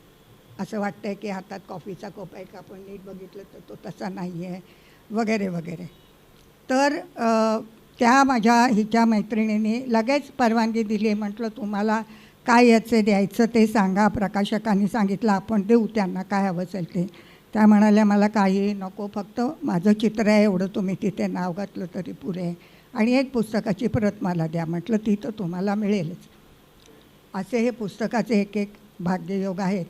[SPEAKER 5] असं वाटतं आहे की हातात कॉफीचा कप आहे का, आपण नीट बघितलं तर तो तसा नाही आहे वगैरे वगैरे. तर त्या माझ्या हिच्या मैत्रिणीने लगेच परवानगी दिली. म्हटलं तुम्हाला काय याचे द्यायचं ते सांगा. प्रकाशकांनी सांगितलं आपण देऊ त्यांना काय हवं असेल ते. त्या म्हणाल्या मला काही नको, फक्त माझं चित्र आहे एवढं तुम्ही तिथे नाव घातलं तरी पुरे, आणि एक पुस्तकाची प्रत मला द्या. म्हटलं ती तर तुम्हाला मिळेलच. असे हे पुस्तकाचे एक एक भाग्ययोग आहेत.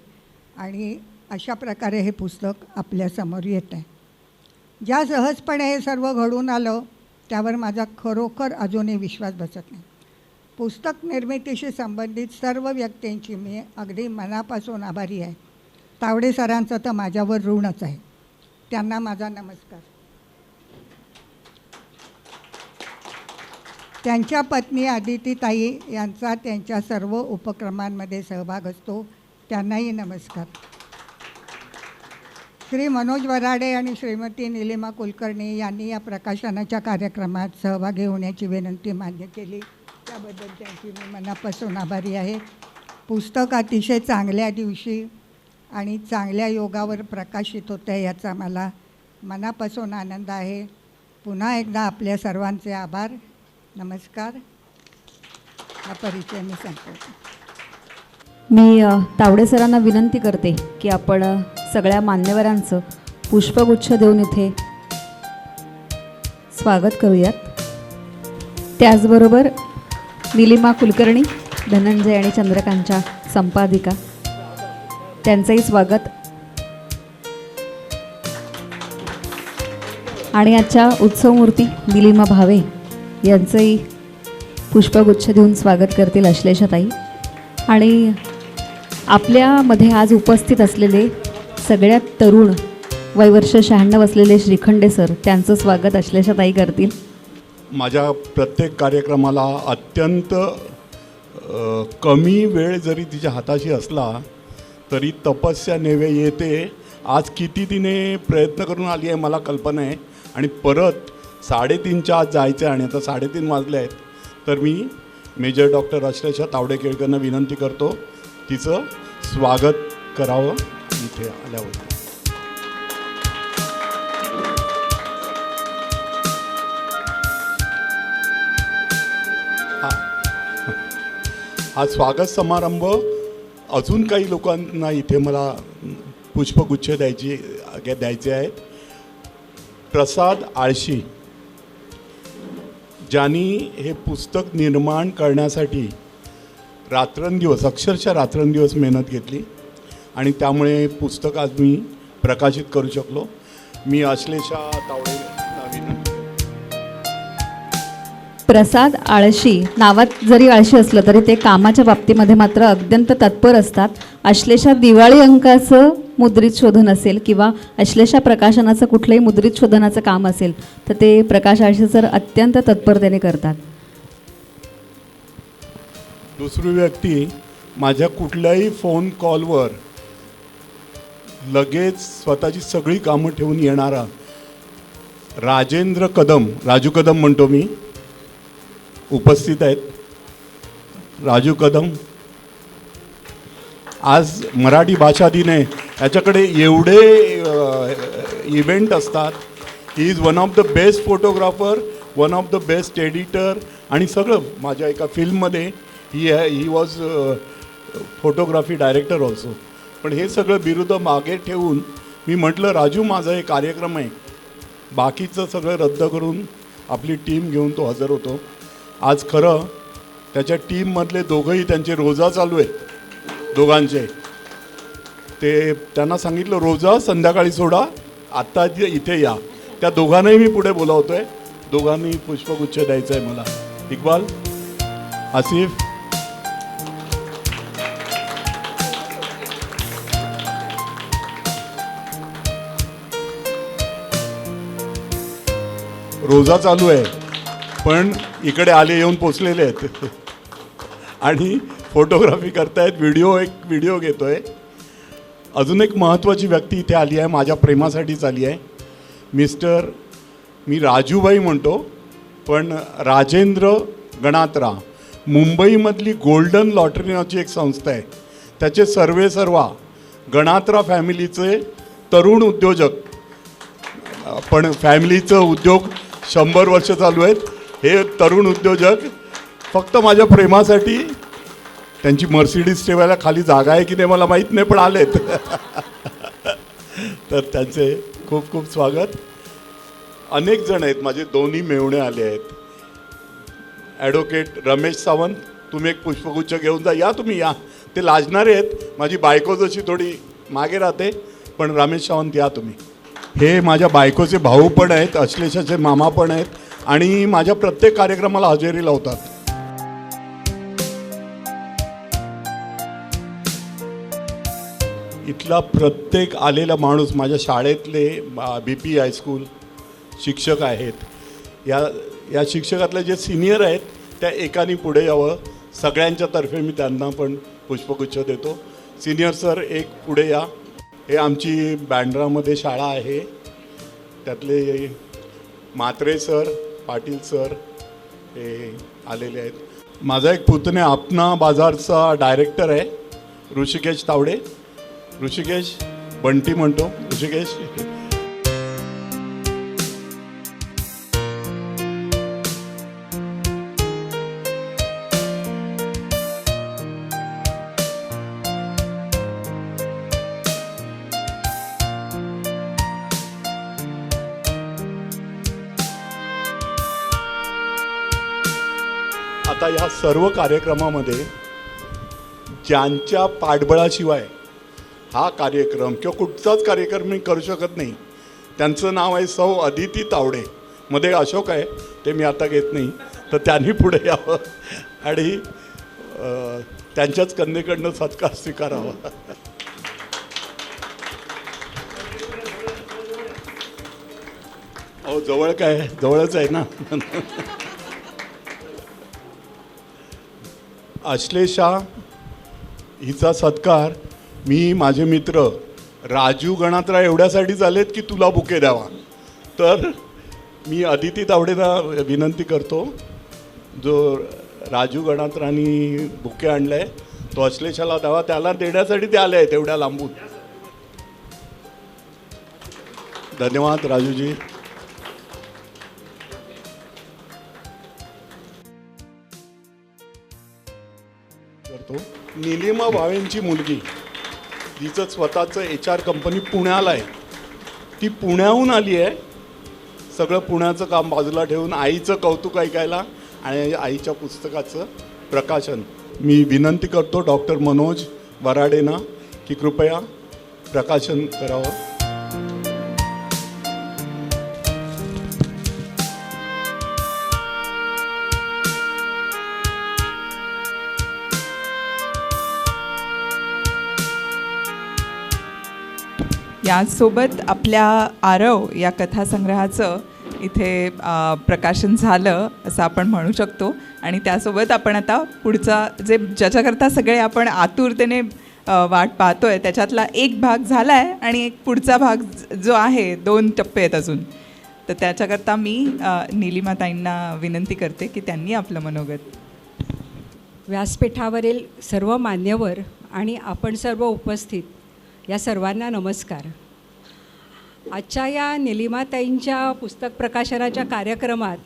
[SPEAKER 5] आणि अशा प्रकारे हे पुस्तक आपल्यासमोर येत आहे. ज्या सहजपणे हे सर्व घडून आलं त्यावर माझा खरोखर अजूनही विश्वास बसत नाही. पुस्तक निर्मितीशी संबंधित सर्व व्यक्तींची मी अगदी मनापासून आभारी आहे. तावडे सरांचं तर माझ्यावर ऋणच आहे. त्यांना माझा नमस्कार. त्यांच्या पत्नी आदितीताई यांचा त्यांच्या सर्व उपक्रमांमध्ये सहभाग असतो, त्यांनाही नमस्कार. श्री मनोज वराडे आणि श्रीमती निलिमा कुलकर्णी यांनी या प्रकाशनाच्या कार्यक्रमात सहभागी होण्याची विनंती मान्य केली, त्याबद्दल त्यांची मी मनापासून आभारी आहे. पुस्तक अतिशय चांगल्या दिवशी आणि चांगल्या योगावर प्रकाशित होतं आहे याचा मला मनापासून आनंद आहे. पुन्हा एकदा आपल्या सर्वांचे आभार. नमस्कार. हा परिचय मी संपवते.
[SPEAKER 2] मी तावडे सरांना विनंती करते की आपण सगळ्या मान्यवरांचं पुष्पगुच्छ देऊन इथे स्वागत करूयात. त्याचबरोबर निलिमा कुलकर्णी, धनंजय आणि चंद्रकांतच्या संपादिका, त्यांचंही स्वागत. आणि आजच्या उत्सवमूर्ती निलिमा भावे यांचंही पुष्पगुच्छ देऊन स्वागत करतील अश्लेषाताई. आणि आपल्यामध्ये आज उपस्थित असलेले सगळ्यात तरुण वयवर्ष 96 असलेले श्रीखंडे सर, त्यांचं स्वागत अश्लेषाताई करतील.
[SPEAKER 1] माझ्या प्रत्येक कार्यक्रमाला अत्यंत कमी वेळ जरी तिच्या हाताशी असला तरी तपस्या नेवे येते. आज किती तिने प्रयत्न करून आली आहे मला कल्पना आहे. आणि परत 3:30च्या आज जायचं आहे आणि आता 3:30 वाजले आहेत. तर मी मेजर डॉक्टर अश्लेषा तावडे केळकरना विनंती करतो तिचं स्वागत करावं इथे आल्यावर. हा स्वागत समारंभ अजून काही लोकांना इथे मला पुष्पगुच्छ द्यायचे आहेत. प्रसाद आळशी, ज्यांनी हे पुस्तक निर्माण करण्यासाठी रात्रंदिवस, अक्षरशः रात्रंदिवस मेहनत घेतली आणि त्यामुळे पुस्तक आज मी प्रकाशित करू शकलो. मी अश्लेषा तावडे विनंती.
[SPEAKER 2] प्रसाद आळशी, नावात जरी आळशी असलं तरी ते कामाच्या बाबतीमध्ये मात्र अत्यंत तत्पर असतात. अश्लेषा दिवाळी अंकाचं मुद्रित शोधन असेल किंवा अश्लेषा प्रकाशनाचं कुठलंही मुद्रित शोधनाचं काम असेल तर ते प्रकाश आळशी सर अत्यंत तत्परतेने करतात.
[SPEAKER 1] दुसरी व्यक्ती, माझ्या कुठल्याही फोन कॉलवर लगेच स्वतःची सगळी कामं ठेवून येणारा राजेंद्र कदम, राजू कदम म्हणतो मी, उपस्थित आहेत. राजू कदम आज मराठी भाषा दिन आहे, याच्याकडे एवढे इव्हेंट असतात. He is one of the best photographer, one of the best editor आणि सगळं. माझ्या एका फिल्ममध्ये he was photography director also. पण हे सगळं बिरुद मागे ठेवून मी म्हटलं राजू माझा हे कार्यक्रम आहे, बाकीचं सगळं रद्द करून आपली टीम घेऊन तो हजर होतो. आज खरं त्याच्या टीममधले दोघंही, त्यांचे रोजा चालू आहेत दोघांचे. ते त्यांना सांगितलं रोजा संध्याकाळी सोडा, आत्ता इथे या. त्या दोघांनाही मी पुढे बोलावतो आहे. दोघांनी पुष्पगुच्छ द्यायचं आहे मला. इक्बाल, आसिफ, रोजा चालू आहे पण इकडे आले, येऊन पोचलेले आहेत आणि फोटोग्राफी करतायत. एक व्हिडिओ घेतोय. अजून एक महत्त्वाची व्यक्ती इथे आली आहे, माझ्या प्रेमासाठीच आली आहे. मी राजूबाई म्हणतो पण राजेंद्र गणात्रा, मुंबईमधली गोल्डन लॉटरी नावाची एक संस्था आहे, त्याचे सर्वेसर्वा गणात्रा फॅमिलीचे तरुण उद्योजक. पण फॅमिलीचं उद्योग 100 वर्ष चालू आहेत. हे तरुण उद्योजक फक्त माझ्या प्रेमासाठी, त्यांची मर्सिडीज ठेवायला खाली जागा आहे की नाही मला माहीत नाही पण आलेत तर त्यांचे खूप खूप स्वागत. अनेक जण आहेत, माझे दोन्ही मेहुणे आले आहेत. ॲडव्होकेट रमेश सावंत, तुम्ही एक पुष्पगुच्छ घेऊन जा. या तुम्ही, या. ते लाजणारे आहेत, माझी बायको जशी थोडी मागे राहते, पण रमेश सावंत या तुम्ही. हे माझ्या बायकोचे भाऊ पण आहेत, अश्लेषाचे मामा पण आहेत आणि माझ्या प्रत्येक कार्यक्रमाला हजेरी लावतात. इथला प्रत्येक आलेला माणूस माझ्या शाळेतले BP हायस्कूल शिक्षक आहेत. या शिक्षकातले जे सिनियर आहेत त्या एकाने पुढे यावं. सगळ्यांच्या तर्फे मी त्यांना पण पुष्पगुच्छ देतो. सिनियर सर एक पुढे या. हे आमची बँड्रामध्ये शाळा आहे, त्यातले म्हात्रे सर, पाटील सर हे आलेले आहेत. माझा एक पुतण्या अपना बाजारचा डायरेक्टर आहे, ऋषिकेश तावडे. ऋषिकेश, बंटी म्हणतो ऋषिकेश. आता या सर्व कार्यक्रमामध्ये ज्यांच्या पाठबळाशिवाय हा कार्यक्रम किंवा कुठचाच कार्यक्रम मी करू शकत नाही, त्यांचं नाव आहे सौ अदिती तावडे. मध्ये अशोक आहे, ते मी आता घेत नाही, तर त्यांनी पुढे यावं आणि त्यांच्याच कन्येकडनं सत्कार स्वीकारावा. अहो जवळ काय, जवळच आहे ना. अश्लेषा हिचा सत्कार मी माझे मित्र राजू गणात्रा एवढ्यासाठीच आलेत की तुला बुके द्यावा. तर मी अदिती तावडेला विनंती करतो, जो राजू गणात्रांनी बुके आणलं आहे तो अश्लेषाला द्यावा. त्याला देण्यासाठी ते आले आहेत एवढ्या लांबून. धन्यवाद राजूजी. करतो. निलिमा भावेंची मुलगी, तिचं स्वतःचं HR कंपनी पुण्याला आहे. ती पुण्याहून आली आहे सगळं पुण्याचं काम बाजूला ठेवून आईचं कौतुक ऐकायला आणि आईच्या पुस्तकाचं प्रकाशन. मी विनंती करतो डॉक्टर मनोज वराडेंना की कृपया प्रकाशन करावं.
[SPEAKER 6] यासोबत आपल्या आरव या कथासंग्रहाचं इथे प्रकाशन झालं असं आपण म्हणू शकतो. आणि त्यासोबत आपण आता पुढचा ज्याच्याकरता सगळे आपण आतुरतेने वाट पाहतोय त्याच्यातला एक भाग झाला आहे आणि एक पुढचा भाग जो आहे 2 टप्पे आहेत अजून. तर त्याच्याकरता मी निलिमाताईंना विनंती करते की त्यांनी आपलं मनोगत.
[SPEAKER 7] व्यासपीठावरील सर्व मान्यवर आणि आपण सर्व उपस्थित या सर्वांना नमस्कार. आजच्या या निलिमाताईंच्या पुस्तक प्रकाशनाच्या कार्यक्रमात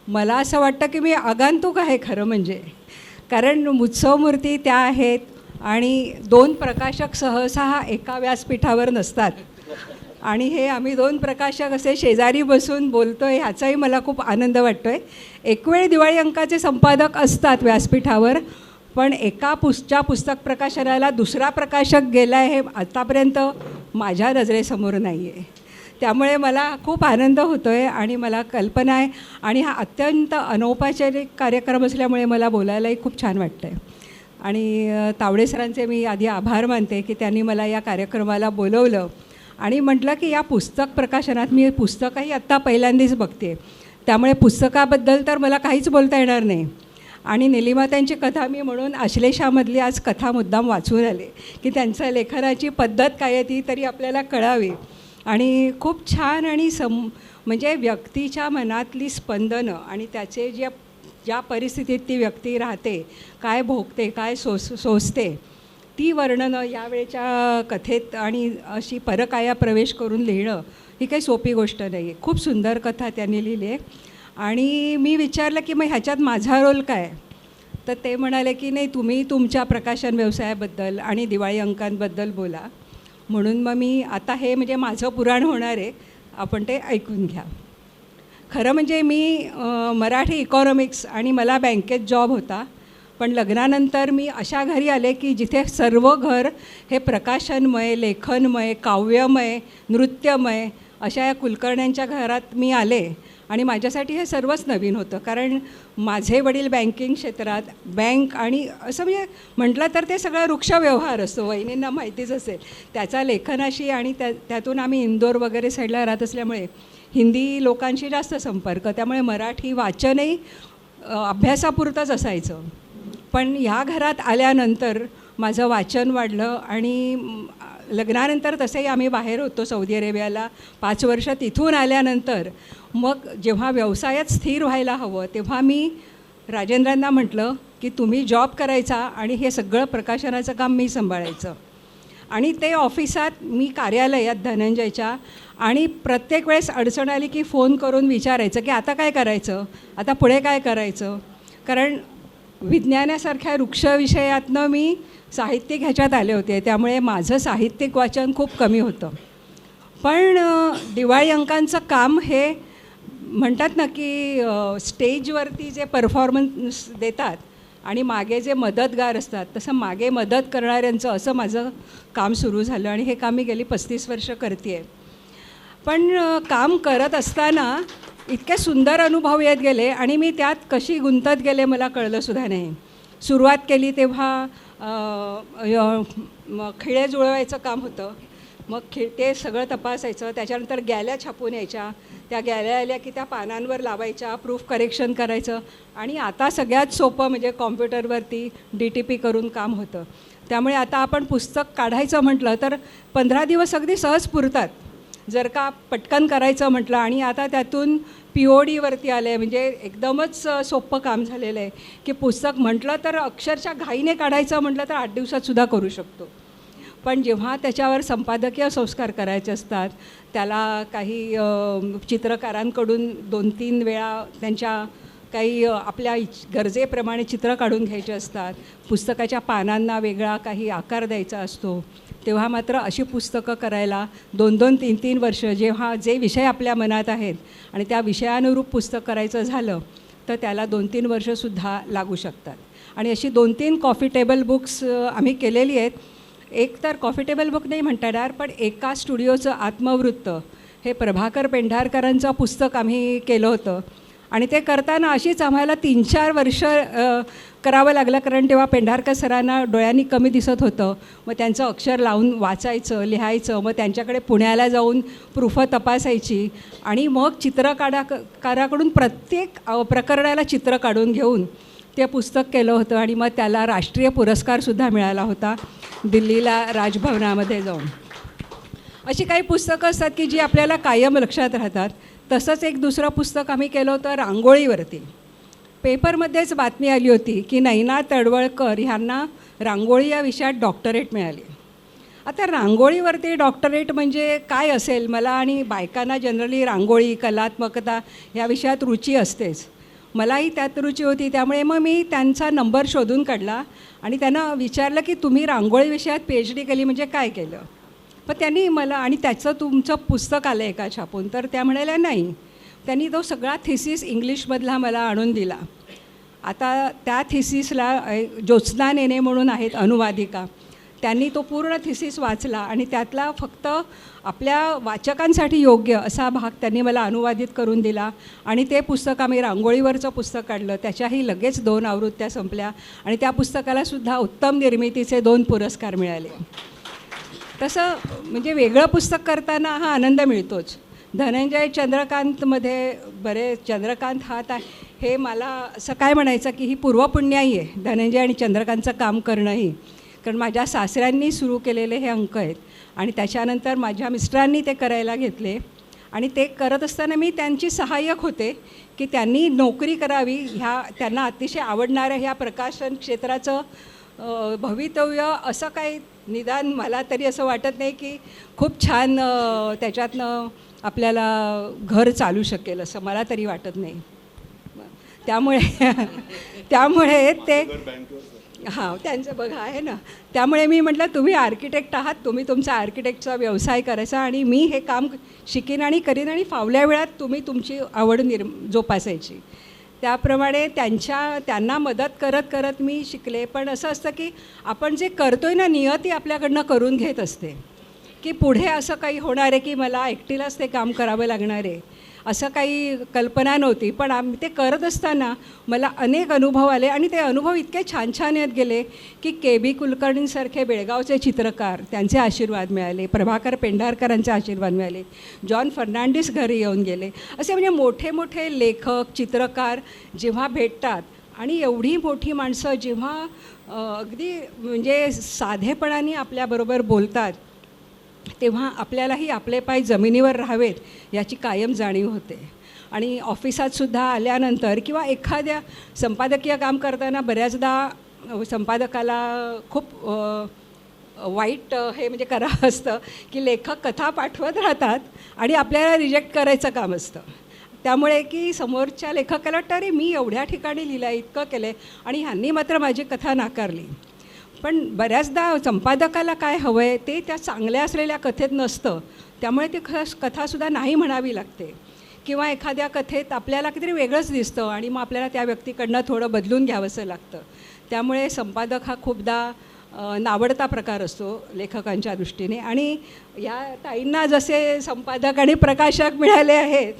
[SPEAKER 7] मला असं वाटतं की मी आगंतुक आहे खरं म्हणजे. कारण उत्सव मूर्ती त्या आहेत आणि 2 प्रकाशक सहसा एका व्यासपीठावर नसतात. आणि हे आम्ही 2 प्रकाशक असे शेजारी बसून बोलतो आहे ह्याचाही मला खूप आनंद वाटतो आहे. एक वेळ दिवाळी अंकाचे संपादक असतात व्यासपीठावर, पण एका पुस्तक प्रकाशनाला दुसरा प्रकाशक गेला आहे हे आतापर्यंत माझ्या नजरेसमोर नाही आहे. त्यामुळे मला खूप आनंद होतो आहे आणि मला कल्पना आहे आणि हा अत्यंत अनौपचारिक कार्यक्रम असल्यामुळे मला बोलायलाही खूप छान वाटतं आहे. आणि तावडे सरांचे मी आधी आभार मानते की त्यांनी मला या कार्यक्रमाला बोलवलं आणि म्हटलं की या पुस्तक प्रकाशनात मी पुस्तकही आत्ता पहिल्यांदाच बघते, त्यामुळे पुस्तकाबद्दल तर मला काहीच बोलता येणार नाही. आणि निलिमाताईंची कथा मी म्हणून आश्लेषामधली आज कथा मुद्दाम वाचून आले की त्यांचं लेखनाची पद्धत काय आहे ती तरी आपल्याला कळावी. आणि खूप छान आणि म्हणजे व्यक्तीच्या मनातली स्पंदनं आणि त्याचे ज्या परिस्थितीत ती व्यक्ती राहते, काय भोगते, काय सोसते, ती वर्णनं यावेळेच्या कथेत आणि अशी परकाया प्रवेश करून लिहिणं ही काही सोपी गोष्ट नाही आहे. खूप सुंदर कथा त्यांनी लिहिली आहे. आणि मी विचारलं की मग ह्याच्यात माझा रोल काय, तर ते म्हणाले की नाही तुम्ही तुमच्या प्रकाशन व्यवसायाबद्दल आणि दिवाळी अंकांबद्दल बोला. म्हणून मग मी आता हे म्हणजे माझं पुराण होणार आहे, आपण ते ऐकून घ्या. खरं म्हणजे मी मराठी इकॉनॉमिक्स आणि मला बँकेत जॉब होता, पण लग्नानंतर मी अशा घरी आले की जिथे सर्व घर हे प्रकाशनमय, लेखनमय, काव्यमय, नृत्यमय अशा या कुलकर्ण्यांच्या घरात मी आले. आणि माझ्यासाठी हे सर्वच नवीन होतं, कारण माझे वडील बँकिंग क्षेत्रात बँक आणि असं म्हणजे म्हटलं तर ते सगळं वृक्ष व्यवहार असतो, वहिनींना माहितीच असेल त्याचा लेखनाशी. आणि त्यातून आम्ही इंदोर वगैरे साईडला राहत असल्यामुळे हिंदी लोकांशी जास्त संपर्क, त्यामुळे मराठी वाचनही अभ्यासापुरतंच असायचं. पण ह्या घरात आल्यानंतर माझं वाचन वाढलं. आणि लग्नानंतर तसेही आम्ही बाहेर होतो सौदी अरेबियाला 5 वर्ष. तिथून आल्यानंतर मग जेव्हा व्यवसायात स्थिर व्हायला हवं तेव्हा मी राजेंद्रांना म्हटलं की तुम्ही जॉब करायचा आणि हे सगळं प्रकाशनाचं काम मी सांभाळायचं. आणि ते ऑफिसात मी कार्यालयात धनंजयच्या, आणि प्रत्येक वेळेस अडचण आली की फोन करून विचारायचं की आता काय करायचं, आता पुढे काय करायचं. कारण विज्ञानासारख्या वृक्ष विषयातनं मी साहित्यिक ह्याच्यात आले होते, त्यामुळे माझं साहित्यिक वाचन खूप कमी होतं. पण दिवाळी अंकांचं काम हे म्हणतात ना की स्टेजवरती जे परफॉर्मन्स देतात आणि मागे जे मदतगार असतात, तसं मागे मदत करणाऱ्यांचं असं माझं काम सुरू झालं. आणि हे काम मी गेली 35 वर्ष करते आहे. पण काम करत असताना इतके सुंदर अनुभव येत गेले आणि मी त्यात कशी गुंतत गेले मला कळलंसुद्धा नाही. सुरुवात केली तेव्हा खिळे जुळवायचं काम होतं. मग ते सगळं तपासायचं. त्याच्यानंतर गॅल्या छापून यायच्या, त्या गॅल्या आल्या की त्या पानांवर लावायच्या, प्रूफ करेक्शन करायचं. आणि आता सगळ्यात सोपं म्हणजे कॉम्प्युटरवरती DTP करून काम होतं. त्यामुळे आता आपण पुस्तक काढायचं म्हटलं तर 15 दिवस अगदी सहज पुरतात जर का पटकन करायचं म्हटलं. आणि आता त्यातून PODवरती आलं आहे, म्हणजे एकदमच सोपं काम झालेलं आहे की पुस्तक म्हटलं तर अक्षरशः घाईने काढायचं म्हटलं तर 8 दिवसातसुद्धा करू शकतो. पण जेव्हा त्याच्यावर संपादकीय संस्कार करायचे असतात, त्याला काही चित्रकारांकडून 2-3 वेळा त्यांच्या काही आपल्या गरजेप्रमाणे चित्र काढून घ्यायचे असतात, पुस्तकाच्या पानांना वेगळा काही आकार द्यायचा असतो, तेव्हा मात्र अशी पुस्तकं करायला 2-2, 3-3 वर्ष जेव्हा जे विषय आपल्या मनात आहेत आणि त्या विषयानुरूप पुस्तक करायचं झालं तर त्याला 2-3 वर्षसुद्धा लागू शकतात. आणि अशी 2-3 कॉफी टेबल बुक्स आम्ही केलेली आहेत. एक तर कॉफी टेबल बुक नाही म्हणता येणार, पण एका स्टुडिओचं आत्मवृत्त हे प्रभाकर पेंढारकरांचं पुस्तक आम्ही केलं होतं. आणि ते करताना अशीच आम्हाला 3-4 वर्ष करावं लागलं, कारण तेव्हा पेंढारकर सरांना डोळ्यांनी कमी दिसत होतं. मग त्यांचं अक्षर लावून वाचायचं, लिहायचं, मग त्यांच्याकडे पुण्याला जाऊन प्रूफं तपासायची आणि मग चित्रकाराकडून प्रत्येक प्रकरणाला चित्र काढून घेऊन ते पुस्तक केलं होतं. आणि मग त्याला राष्ट्रीय पुरस्कारसुद्धा मिळाला होता दिल्लीला राजभवनामध्ये जाऊन. अशी काही पुस्तकं असतात की जी आपल्याला कायम लक्षात राहतात. तसंच एक दुसरं पुस्तक आम्ही केलं होतं रांगोळीवरती. पेपरमध्येच बातमी आली होती की नैना तडवळकर ह्यांना रांगोळी या विषयात डॉक्टरेट मिळाली. आता रांगोळीवरती डॉक्टरेट म्हणजे काय असेल, मला आणि बायकांना जनरली रांगोळी, कलात्मकता या विषयात रुची असतेच. मलाही त्यात रुची होती. त्यामुळे मग मी त्यांचा नंबर शोधून काढला आणि त्यांना विचारलं की तुम्ही रांगोळी विषयात PhD केली म्हणजे काय केलं. पण त्यांनी मला, आणि त्याचं तुमचं पुस्तक आलं आहे का छापून, तर त्या म्हणाल्या नाही. त्यांनी तो सगळा थिसिस इंग्लिशमधला मला आणून दिला. आता त्या थिसिसला ज्योत्स्ना नेने म्हणून आहेत अनुवादिका, त्यांनी तो पूर्ण थिसिस वाचला आणि त्यातला फक्त आपल्या वाचकांसाठी योग्य असा भाग त्यांनी मला अनुवादित करून दिला. आणि ते पुस्तक आम्ही रांगोळीवरचं पुस्तक काढलं. त्याच्याही लगेच 2 आवृत्त्या संपल्या आणि त्या पुस्तकालासुद्धा उत्तम निर्मितीचे 2 पुरस्कार मिळाले. तसं म्हणजे वेगळं पुस्तक करताना हा आनंद मिळतोच. धनंजय चंद्रकांतमध्ये चंद्रकांत हात आहे, हे मला असं काय म्हणायचं की ही पूर्वपुण्याई आहे धनंजय आणि चंद्रकांतचं काम करणंही. कारण माझ्या सासऱ्यांनी सुरू केलेले हे अंक आहेत आणि त्याच्यानंतर माझ्या मिस्टरांनी ते करायला घेतले. आणि ते करत असताना मी त्यांची सहाय्यक होते की त्यांनी नोकरी करावी, त्यांना अतिशय आपणाऱ्या ह्या प्रकाशन क्षेत्राचं भवितव्य असं काही निदान मला तरी असं वाटत नाही की खूप छान त्याच्यातनं आपल्याला घर चालू शकेल असं मला तरी वाटत नाही. त्यामुळे ते त्यांचं बघा आहे ना. त्यामुळे मी म्हटलं तुम्ही आर्किटेक्ट आहात, तुम्ही तुमचा आर्किटेक्टचा व्यवसाय करायचा आणि मी हे काम शिकीन आणि करीन आणि फावल्या वेळात तुम्ही तुमची आवड जोपासायची. त्याप्रमाणे त्यांना मदत करत करत मी शिकले. पण असं असतं की आपण जे करतोय ना, नियती आपल्याकडनं करून घेत असते की पुढे असं काही होणार आहे की मला एकटीलाच ते काम करावं लागणार आहे, असं काही कल्पना नव्हती. पण ते करत असताना मला अनेक अनुभव आले आणि ते अनुभव इतके छान छान येत गेले की KB कुलकर्णींसारखे बेळगावचे चित्रकार, त्यांचे आशीर्वाद मिळाले, प्रभाकर पेंढारकरांचे आशीर्वाद मिळाले, जॉन फर्नांडिस घरी येऊन गेले. असे म्हणजे मोठे मोठे लेखक, चित्रकार जेव्हा भेटतात आणि एवढी मोठी माणसं जेव्हा अगदी म्हणजे साधेपणाने आपल्याबरोबर बोलतात, तेव्हा आपल्यालाही आपले पाय जमिनीवर राहावेत याची कायम जाणीव होते. आणि ऑफिसातसुद्धा आल्यानंतर किंवा एखाद्या संपादकीय काम करताना बऱ्याचदा संपादकाला खूप वाईट हे म्हणजे करावं असतं की लेखक कथा पाठवत राहतात आणि आपल्याला रिजेक्ट करायचं काम असतं. त्यामुळे की समोरच्या लेखकाला वाटतं अरे मी एवढ्या ठिकाणी लिहिलं आहे, इतकं केलं आहे आणि ह्यांनी मात्र माझी कथा नाकारली. पण बऱ्याचदा संपादकाला काय हवं आहे ते त्या चांगल्या असलेल्या कथेत नसतं. त्यामुळे ती कथासुद्धा नाही म्हणावी लागते किंवा एखाद्या कथेत आपल्याला काहीतरी वेगळंच दिसतं आणि मग आपल्याला त्या व्यक्तीकडनं थोडं बदलून घ्यावंसं लागतं. त्यामुळे संपादक हा खूपदा नावडता प्रकार असतो लेखकांच्या दृष्टीने. आणि या ताईंना जसे संपादक आणि प्रकाशक मिळाले आहेत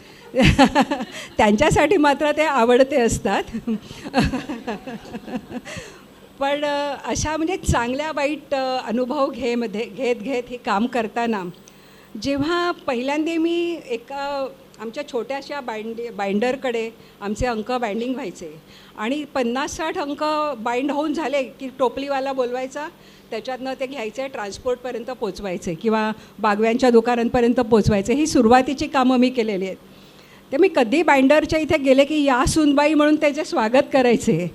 [SPEAKER 7] त्यांच्यासाठी मात्र ते आवडते असतात. पण अशा म्हणजे चांगल्या वाईट अनुभव घेत हे काम करताना जेव्हा पहिल्यांदा मी एका आमच्या छोट्याशा बाइंडरकडे आमचे अंक बाइंडिंग व्हायचे आणि 50-60 अंक बाइंड होऊन झाले की टोपलीवाला बोलवायचा, त्याच्यातनं ते घ्यायचे, ट्रान्सपोर्टपर्यंत पोचवायचे किंवा बागव्यांच्या दुकानांपर्यंत पोचवायचे. ही सुरुवातीची कामं मी केलेली आहेत. ते मी कधी बाइंडरच्या इथे गेले की या सुनबाई म्हणून त्याचे स्वागत करायचे.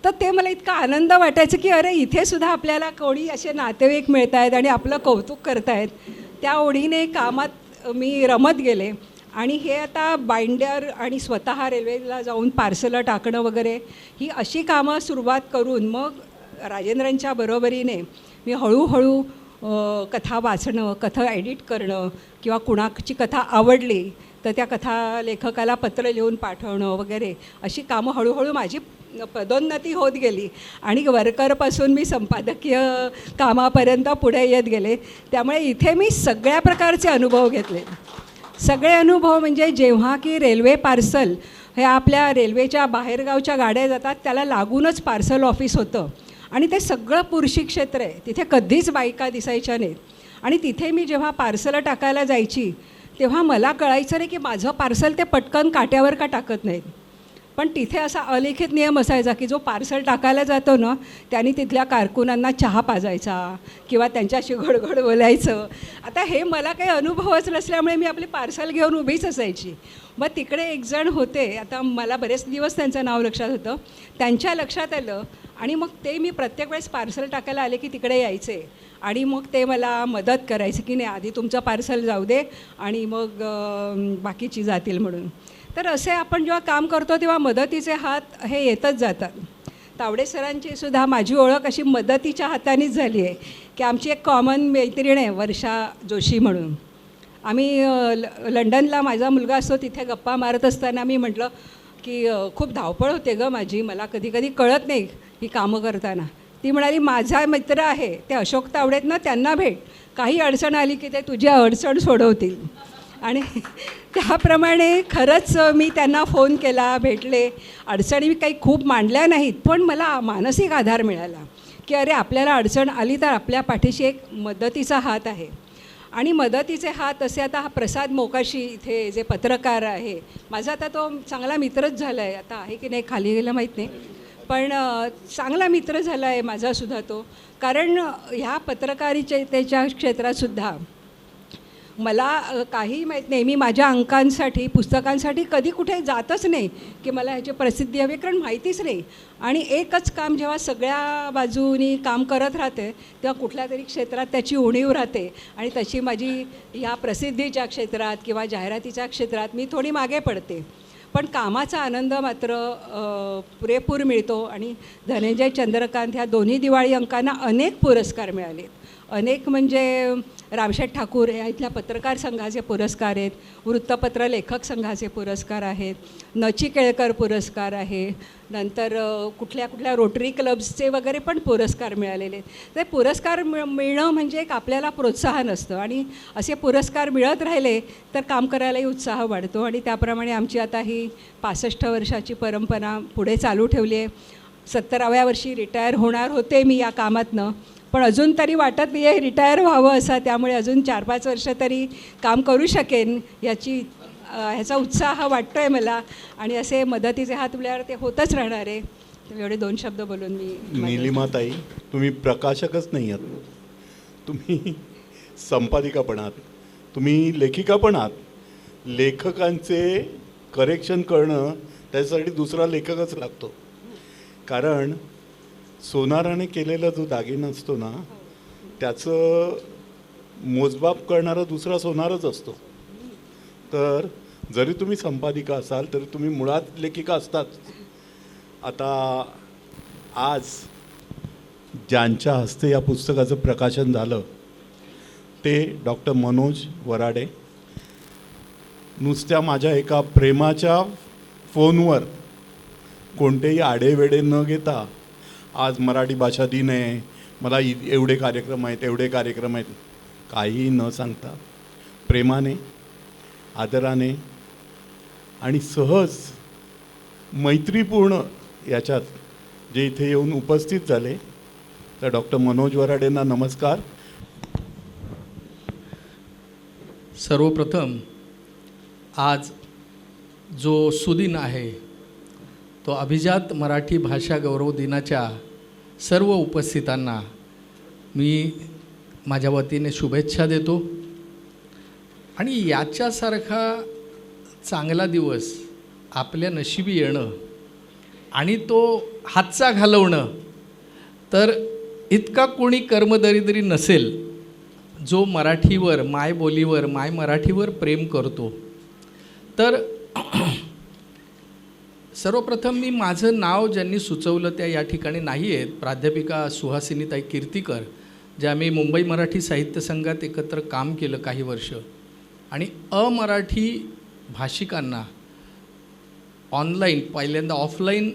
[SPEAKER 7] तर ते मला इतका आनंद वाटायचं की अरे इथेसुद्धा आपल्याला कोणी असे नातेवाईक मिळत आहेत आणि आपलं कौतुक करत आहेत. त्या ओढीने कामात मी रमत गेले. आणि हे आता बाइंडर आणि स्वतः रेल्वेला जाऊन पार्सलं टाकणं वगैरे ही अशी कामं सुरुवात करून मग राजेंद्रांच्या बरोबरीने मी हळूहळू कथा वाचणं, कथा एडिट करणं किंवा कुणाची कथा आवडली तर त्या कथा लेखकाला पत्र लिहून पाठवणं वगैरे अशी कामं हळूहळू माझी पदोन्नती होत गेली आणि वर्करपासून मी संपादकीय कामापर्यंत पुढे येत गेले. त्यामुळे इथे मी सगळ्या प्रकारचे अनुभव घेतले. सगळे अनुभव म्हणजे जेव्हा की रेल्वे पार्सल हे आपल्या रेल्वेच्या बाहेरगावच्या गाड्या जातात त्याला लागूनच पार्सल ऑफिस होतं आणि ते सगळं पुरुषी क्षेत्र आहे. तिथे कधीच बायका दिसायच्या नाहीत आणि तिथे मी जेव्हा पार्सलं टाकायला जायची तेव्हा मला कळायचं नाही की माझं पार्सल ते पटकन काट्यावर का टाकत नाहीत. पण तिथे असा अलिखित नियम असायचा की जो पार्सल टाकायला जातो ना त्यांनी तिथल्या कारकुनांना चहा पाजायचा किंवा त्यांच्याशी घडघड बोलायचं. आता हे मला काही अनुभवच नसल्यामुळे मी आपली पार्सल घेऊन उभीच असायची. मग तिकडे एक जण होते, आता मला बरेच दिवस त्यांचं नाव लक्षात होतं, त्यांच्या लक्षात आलं आणि मग ते मी प्रत्येक वेळेस पार्सल टाकायला आले की तिकडे यायचे आणि मग ते मला मदत करायचे की नाही आधी तुमचं पार्सल जाऊ दे आणि मग बाकीची जातील म्हणून. तर असे आपण जेव्हा काम करतो तेव्हा मदतीचे हात हे येतच जातात. तावडे सरांची सुद्धा माझी ओळख अशी मदतीच्या हातानेच झाली आहे की आमची एक कॉमन मैत्रीण आहे वर्षा जोशी म्हणून. आम्ही लंडनला माझा मुलगा असतो तिथे गप्पा मारत असताना मी म्हटलं की खूप धावपळ होते गं माझी, मला कधी कधी कळत नाही ही कामं करताना. ती म्हणाली माझा मित्र आहे ते अशोक तावडेत ना, त्यांना भेट, काही अडचण आली की ते तुझी अडचण सोडवतील. आणि त्याप्रमाणे खरंच मी त्यांना फोन केला, भेटले. अडचणी काही खूप मांडल्या नाहीत पण मला मानसिक आधार मिळाला की अरे आपल्याला अडचण आली तर आपल्या पाठीशी एक मदतीचा हात आहे. आणि मदतीचे हात असे आता हा प्रसाद मोकाशी इथे जे पत्रकार आहे माझा, आता तो चांगला मित्रच झाला आहे. आता आहे की नाही खाली गेला माहीत नाही पण चांगला मित्र झाला आहे माझासुद्धा तो. कारण ह्या पत्रकारितेच्या क्षेत्रातसुद्धा मला काही माहीत नाही, मी माझ्या अंकांसाठी पुस्तकांसाठी कधी कुठे जातच नाही की मला ह्याची प्रसिद्धी हवी, कारण माहितीच नाही. आणि एकच काम जेव्हा सगळ्या बाजूनी काम करत राहते तेव्हा कुठल्या तरी क्षेत्रात त्याची उणीव राहते आणि तशी माझी ह्या प्रसिद्धीच्या क्षेत्रात किंवा जाहिरातीच्या क्षेत्रात मी थोडी मागे पडते. पण कामाचा आनंद मात्र पुरेपूर मिळतो. आणि धनंजय चंद्रकांत ह्या दोन्ही दिवाळी अंकांना अनेक पुरस्कार मिळाले. अनेक म्हणजे रामशेठ ठाकूर या इथल्या पत्रकार संघाचे पुरस्कार आहेत, वृत्तपत्र लेखक संघाचे पुरस्कार आहेत, नचिकेळकर पुरस्कार आहे, नंतर कुठल्या कुठल्या रोटरी क्लब्सचे वगैरे पण पुरस्कार मिळालेले आहेत. ते पुरस्कार मिळणं म्हणजे एक आपल्याला प्रोत्साहन असतं आणि असे पुरस्कार मिळत राहिले तर काम करायलाही उत्साह वाढतो. आणि त्याप्रमाणे आमची आता ही 65 वर्षाची परंपरा पुढे चालू ठेवली आहे. 70व्या वर्षी रिटायर होणार होते मी या कामातनं, पण अजून तरी वाटत नाही आहे रिटायर व्हावं असं. त्यामुळे अजून 4-5 वर्ष तरी काम करू शकेन ह्याचा उत्साह वाटतो आहे मला. आणि असे मदतीचे हात मिळाल्यावर ते होतच राहणार आहे. तर एवढे 2 शब्द बोलून मी.
[SPEAKER 1] नीलिमाताई, तुम्ही प्रकाशकच नाही आहात, तुम्ही संपादिका पण आहात, तुम्ही लेखिका पण आहात. लेखकांचे करेक्शन करणं त्याच्यासाठी दुसरा लेखकच लागतो. कारण सोनाराने केलेला जो दागिना असतो ना त्याचं मोजमाप करणारा दुसरा सोनारच असतो. तर जरी तुम्ही संपादिका असाल तरी तुम्ही मुळात लेखिका असतात. आता आज ज्यांच्या हस्ते या पुस्तकाचं प्रकाशन झालं ते डॉक्टर मनोज वराडे. नुसत्या माझ्या एका प्रेमाच्या फोनवर कोणतेही आडेवेडे न घेता आज मराठी भाषा दिन आहे, मला एवढे कार्यक्रम आहेत, एवढे कार्यक्रम आहेत, काही न सांगता प्रेमाने, आदराने आणि सहज मैत्रीपूर्ण याच्यात जे इथे येऊन उपस्थित झाले तर डॉक्टर मनोज वराडेंना नमस्कार.
[SPEAKER 8] सर्वप्रथम आज जो सुदिन आहे तो अभिजात मराठी भाषा गौरव दिनाच्या सर्व उपस्थितांना मी माझ्या वतीने शुभेच्छा देतो. आणि याच्यासारखा चांगला दिवस आपल्या नशिबी येणं आणि तो हातचा घालवणं तर इतका कोणी कर्मदरिद्री नसेल जो मराठीवर, मायबोलीवर, माय मराठीवर प्रेम करतो. तर सर्वप्रथम मी माझं नाव ज्यांनी सुचवलं त्या या ठिकाणी नाही आहेत, प्राध्यापिका सुहासिनीताई कीर्तीकर. जे आम्ही मुंबई मराठी साहित्य संघात एकत्र काम केलं काही वर्ष, आणि अमराठी भाषिकांना ऑनलाईन, पहिल्यांदा ऑफलाईन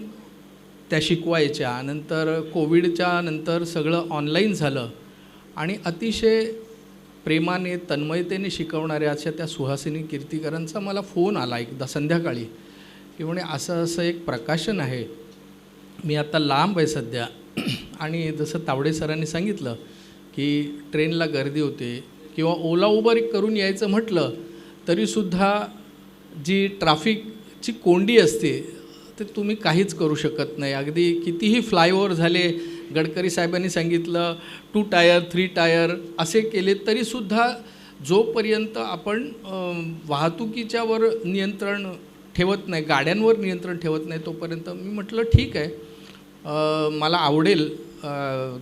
[SPEAKER 8] त्या शिकवायच्या, नंतर कोविडच्या नंतर सगळं ऑनलाईन झालं, आणि अतिशय प्रेमाने तन्मयतेने शिकवणाऱ्या अशा त्या सुहासिनी कीर्तीकरांचा मला फोन आला एकदा संध्याकाळी की म्हणे असं असं एक प्रकाशन आहे, मी आता लांब आहे सध्या, आणि जसं तावडे सरांनी सांगितलं की ट्रेनला गर्दी होते किंवा ओला उबर करून यायचं म्हटलं तरीसुद्धा जी ट्रॅफिकची कोंडी असते ते तुम्ही काहीच करू शकत नाही. अगदी कितीही फ्लायओव्हर झाले, गडकरी साहेबांनी सांगितलं 2 टायर 3 टायर असे केले तरीसुद्धा जोपर्यंत आपण वाहतुकीच्या वर नियंत्रण ठेवत नाही, गाड्यांवर नियंत्रण ठेवत नाही, तोपर्यंत मी म्हटलं ठीक आहे, मला आवडेल,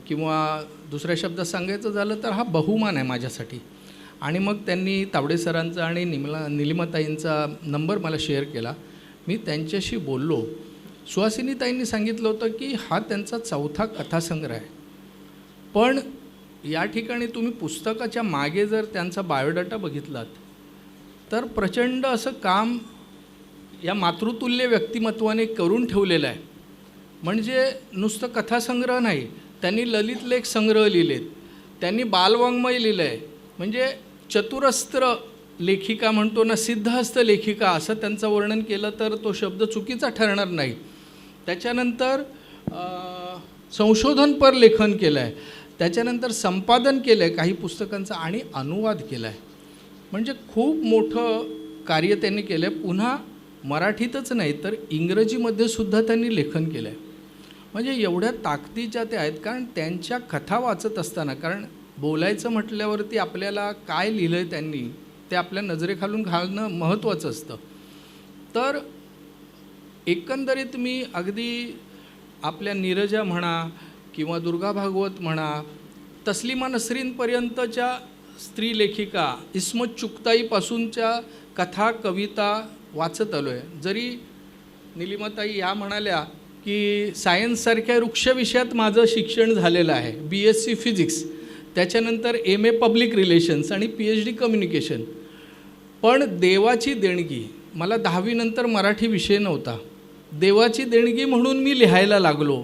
[SPEAKER 8] किंवा दुसऱ्या शब्दात सांगायचं झालं तर हा बहुमान आहे माझ्यासाठी. आणि मग त्यांनी तावडे सरांचा आणि निलिमाताईंचा नंबर मला शेअर केला. मी त्यांच्याशी बोललो. सुहासिनीताईंनी सांगितलं होतं की हा त्यांचा 4था कथासंग्रह आहे, पण या ठिकाणी तुम्ही पुस्तकाच्या मागे जर त्यांचा बायोडाटा बघितलात तर प्रचंड असं काम या मातृतुल्य व्यक्तिमत्वाने करून ठेवलेलं आहे. म्हणजे नुसतं कथासंग्रह नाही, त्यांनी ललित लेख संग्रह लिहिलेत, त्यांनी बालवाङ्मय लिहिलं आहे, म्हणजे चतुरस्त्र लेखिका म्हणतो ना, सिद्धहस्त लेखिका असं त्यांचं वर्णन केलं तर तो शब्द चुकीचा ठरणार नाही. त्याच्यानंतर संशोधनपर लेखन केलं आहे, त्याच्यानंतर संपादन केलं आहे काही पुस्तकांचं, आणि अनुवाद केला आहे. म्हणजे खूप मोठं कार्य त्यांनी केलं आहे. पुन्हा मराठीतच नाही तर इंग्रजीमध्ये सुद्धा त्यांनी लेखन केलं आहे. म्हणजे एवढ्या ताकदीच्या त्या आहेत, कारण त्यांच्या कथा वाचत असताना, कारण बोलायचं म्हटल्यावरती आपल्याला काय लिहिलं आहे त्यांनी ते आपल्या नजरेखालून घालणं महत्त्वाचं असतं. तर एकंदरीत मी अगदी आपल्या नीरजा म्हणा किंवा दुर्गा भागवत म्हणा, तस्लिमा नसरीनपर्यंतच्या स्त्री लेखिका, इस्मत चुगताईपासूनच्या कथा कविता वाचत आलो आहे. जरी निलिमाताई या म्हणाल्या की सायन्ससारख्या वृक्ष विषयात माझं शिक्षण झालेलं आहे, BSc फिजिक्स, त्याच्यानंतर MA पब्लिक रिलेशन्स आणि PhD कम्युनिकेशन, पण देवाची देणगी, मला 10वी नंतर मराठी विषय नव्हता, देवाची देणगी म्हणून मी लिहायला लागलो,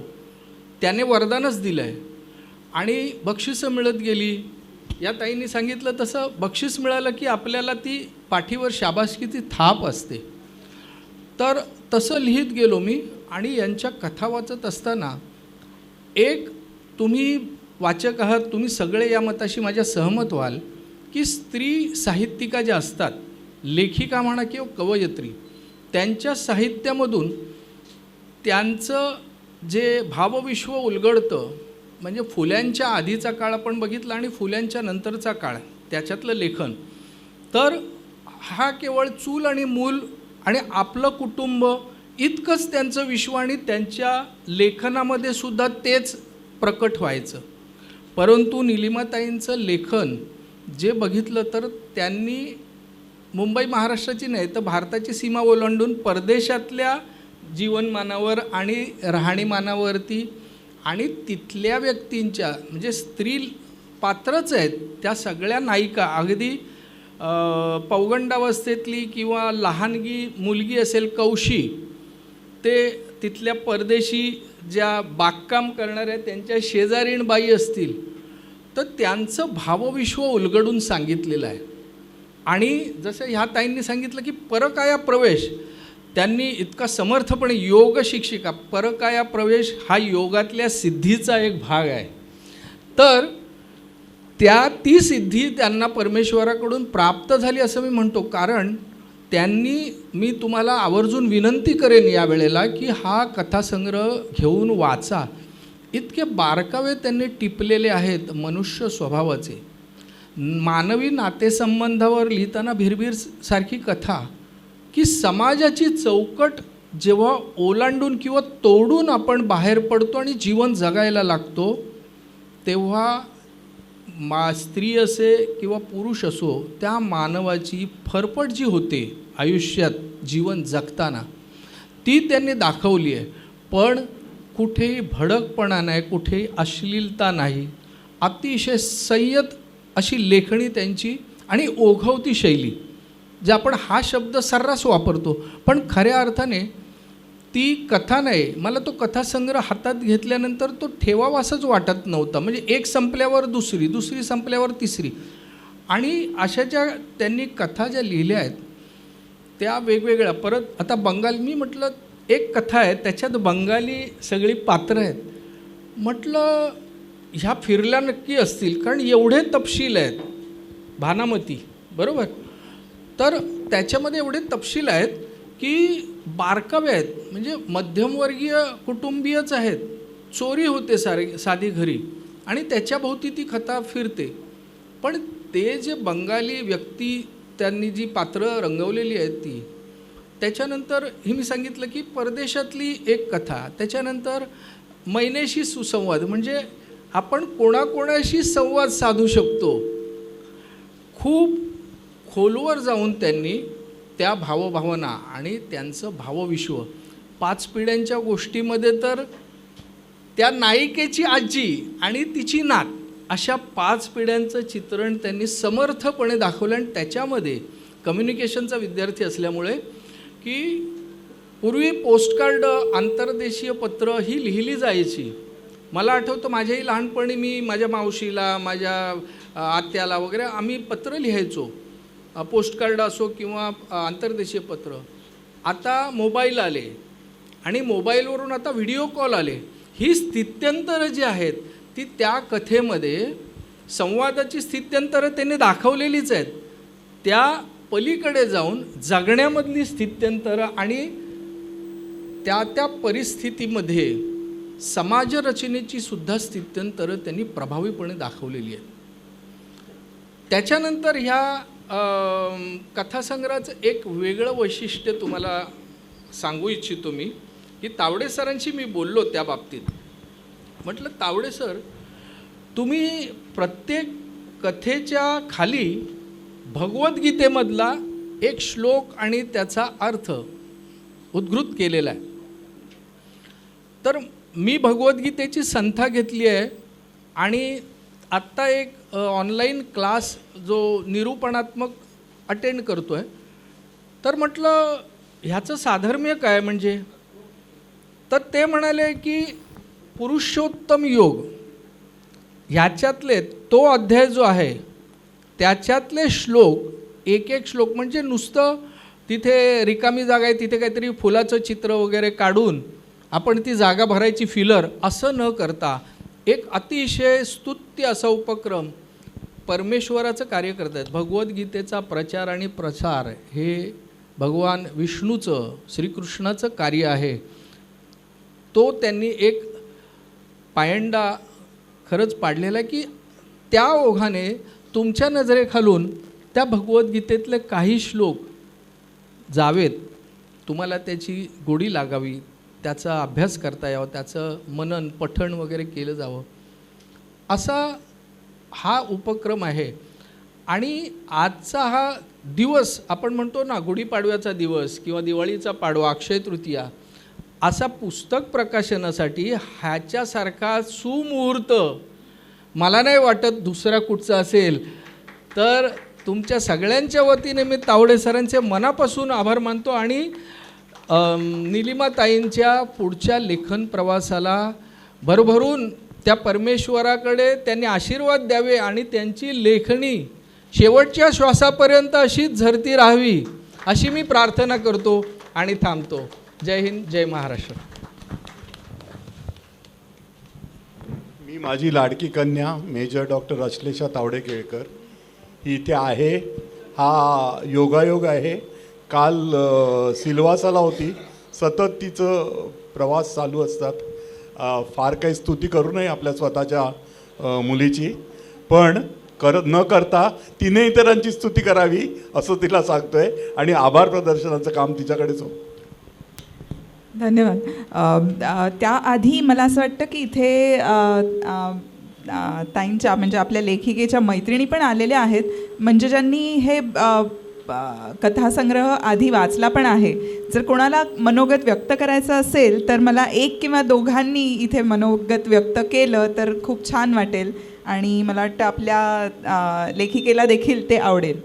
[SPEAKER 8] त्याने वरदानच दिलं आहे, आणि बक्षिसं मिळत गेली. या ताईंनी सांगितलं तसं बक्षीस मिळालं की आपल्याला ती पाठीवर शाबासकीची थाप असते. तर तसं लिहित गेलो मी. आणि यांच्या कथा वाचत असताना एक, तुम्ही वाचक आहात, तुम्ही सगळे या मताशी माझ्या सहमत व्हाल की स्त्री साहित्यिका ज्या असतात, लेखिका म्हणा किंवा कवयित्री, त्यांच्या साहित्यामधून त्यांचं जे भावविश्व उलगडतं, म्हणजे फुल्यांच्या आधीचा काळ आपण बघितला आणि फुल्यांच्या नंतरचा काळ, त्याच्यातलं लेखन, तर हा केवळ चूल आणि मूल आणि आपलं कुटुंब इतकंच त्यांचं विश्व, आणि त्यांच्या लेखनामध्ये सुद्धा तेच प्रकट व्हायचं. परंतु निलिमाताईंचं लेखन जे बघितलं तर त्यांनी मुंबई महाराष्ट्राची नाही तर भारताची सीमा ओलांडून परदेशातल्या जीवनमानावर आणि राहणीमानावरती आणि तिथल्या व्यक्तींच्या, म्हणजे स्त्री पात्रच आहेत त्या सगळ्या नायिका, अगदी पौगंडावस्थेतली किंवा लहानगी मुलगी असेल कौशी, ते तिथल्या परदेशी ज्या बागकाम करणाऱ्या त्यांच्या शेजारीणबाई असतील, तर त्यांचं भावविश्व उलगडून सांगितलेलं आहे. आणि जसं ह्या ताईंनी सांगितलं की परकाया प्रवेश, त्यांनी इतका समर्थपणे, योग शिक्षिका, परकाया प्रवेश हा योगातल्या सिद्धीचा एक भाग आहे. तर ती सिद्धी त्यांना परमेश्वराकडून प्राप्त झाली असं मी म्हणतो. कारण त्यांनी, मी तुम्हाला आवर्जून विनंती करेन यावेळेला की हा कथासंग्रह घेऊन वाचा. इतके बारकावे त्यांनी टिपलेले आहेत मनुष्य स्वभावाचे. मानवी नातेसंबंधावर लिहिताना भिरभीर सारखी कथा, की समाजाची चौकट जेव्हा ओलांडून किंवा तोडून आपण बाहेर पडतो आणि जीवन जगायला लागतो, तेव्हा स्त्री असे किंवा पुरुष असो, त्या मानवाची फरफट जी होते आयुष्यात जीवन जगताना, ती त्यांनी दाखवली आहे. पण कुठेही भडकपणा नाही, कुठेही अश्लीलता नाही, अतिशय संयत अशी लेखणी त्यांची आणि ओघवती शैली, जे आपण हा शब्द सर्रास वापरतो, पण खऱ्या अर्थाने ती कथा नाही. मला तो कथासंग्रह हातात घेतल्यानंतर तो ठेवावासाच वाटत नव्हता. म्हणजे एक संपल्यावर दुसरी, दुसरी संपल्यावर तिसरी, आणि अशा ज्या त्यांनी कथा ज्या लिहिल्या आहेत त्या वेगवेगळ्या. परत आता बंगाल, मी म्हटलं एक कथा आहे त्याच्यात बंगाली सगळी पात्र आहेत. म्हटलं ह्या फिरल्या नक्की असतील, कारण एवढे तपशील आहेत. भानामती, बरोबर, तर त्याच्यामध्ये एवढे तपशील आहेत की बारकावे आहेत. म्हणजे मध्यमवर्गीय कुटुंबीयच आहेत, चोरी होते साधी घरी, आणि त्याच्याभोवती ती कथा फिरते. पण ते जे बंगाली व्यक्ती त्यांनी जी पात्रं रंगवलेली आहेत ती, त्याच्यानंतर ही मी सांगितलं की परदेशातली एक कथा, त्याच्यानंतर मैनेशी सुसंवाद, म्हणजे आपण कोणाकोणाशी संवाद साधू शकतो. खूप खोलवर जाऊन त्यांनी त्या भावभावना आणि त्यांचं भावविश्व, 5 पिढ्यांच्या गोष्टीमध्ये तर त्या नायिकेची आजी आणि तिची नात अशा 5 पिढ्यांचं चित्रण त्यांनी समर्थपणे दाखवलं. आणि त्याच्यामध्ये कम्युनिकेशनचा विद्यार्थी असल्यामुळे की पूर्वी पोस्टकार्ड, आंतरदेशीय पत्र ही लिहिली जायची. मला आठवतं माझ्याही लहानपणी मी माझ्या मावशीला, माझ्या आत्याला वगैरे आम्ही पत्र लिहायचो, पोस्टकार्ड असो किंवा आंतरदेशीय पत्र. आता मोबाईल आले आणि मोबाईलवरून आता व्हिडिओ कॉल आले. ही स्थित्यंतरं जी आहेत ती त्या कथेमध्ये संवादाची स्थित्यंतरं त्यांनी दाखवलेलीच आहेत. त्या पलीकडे जाऊन जगण्यामधली स्थित्यंतरं आणि त्या त्या परिस्थितीमध्ये समाजरचनेची सुद्धा स्थित्यंतरं त्यांनी प्रभावीपणे दाखवलेली आहेत. त्याच्यानंतर ह्या कथासंग्रहाचं एक वेगळं वैशिष्ट्य तुम्हाला सांगू इच्छितो मी, की तावडे सरांशी मी बोललो त्या बाबतीत. म्हटलं तावडे सर, तुम्ही प्रत्येक कथेच्या खाली भगवद्गीतेमधला एक श्लोक आणि त्याचा अर्थ उद्घृत केलेला आहे. तर मी भगवद्गीतेची संथा घेतली आहे आणि आत्ता एक ऑनलाईन क्लास जो निरूपणात्मक अटेंड करतो आहे. तर म्हटलं ह्याचं साधर्म्य काय म्हणजे, तर ते म्हणाले की पुरुषोत्तम योग ह्याच्यातले तो अध्याय जो आहे त्याच्यातले श्लोक, एक एक श्लोक म्हणजे नुसतं तिथे रिकामी जागा आहे तिथे काहीतरी फुलाचं चित्र वगैरे काढून आपण ती जागा भरायची फिलर असं न करता एक अतिशय स्तुत्य असा उपक्रम परमेश्वराचं कार्य करत आहेत. भगवद्गीतेचा प्रचार आणि प्रसार हे भगवान विष्णूचं, श्रीकृष्णाचं कार्य आहे. तो त्यांनी एक पायंडा खरंच पाडलेला आहे की त्या ओघाने तुमच्या नजरेखालून त्या भगवद्गीतेतले काही श्लोक जावेत, तुम्हाला त्याची गोडी लागावी, त्याचा अभ्यास करता यावं, त्याचं मनन पठण वगैरे केलं जावं, असा हा उपक्रम आहे. आणि आजचा हा दिवस आपण म्हणतो ना, गुढीपाडव्याचा दिवस किंवा दिवाळीचा पाडवा, अक्षय तृतीया, असा पुस्तक प्रकाशनासाठी ह्याच्यासारखा सुमुहूर्त मला नाही वाटत दुसरा कुठचा असेल. तर तुमच्या सगळ्यांच्या वतीने मी तावडे सरांचे मनापासून आभार मानतो आणि निलिमाताईंच्या पुढच्या लेखन प्रवासाला भरभरून त्या परमेश्वराकडे त्यांनी आशीर्वाद द्यावे आणि त्यांची लेखणी शेवटच्या श्वासापर्यंत अशीच झरती राहावी अशी मी प्रार्थना करतो आणि थांबतो. जय हिंद, जय महाराष्ट्र.
[SPEAKER 1] मी माझी लाडकी कन्या मेजर डॉक्टर अश्लेषा तावडे केळकर ही इथे आहे. हा योगायोग आहे. काल सिल्वासाला होती. सतत तिचं प्रवास चालू असतात. फार काही स्तुती करू नये आपल्या स्वतःच्या मुलीची, पण न करता तिने इतरांची स्तुती करावी असं तिला सांगतोय आणि आभार प्रदर्शनाचं काम तिच्याकडेच हो.
[SPEAKER 6] धन्यवाद. त्याआधी मला असं वाटतं की इथे ताईंच्या म्हणजे आपल्या लेखिकेच्या मैत्रिणी पण आलेल्या आहेत, म्हणजे ज्यांनी हे कथासंग्रह आधी वाचला पण आहे. जर कोणाला मनोगत व्यक्त करायचं असेल तर मला एक किंवा दोघांनी इथे मनोगत व्यक्त केलं तर खूप छान वाटेल आणि मला वाटतं आपल्या लेखिकेला देखील ते आवडेल.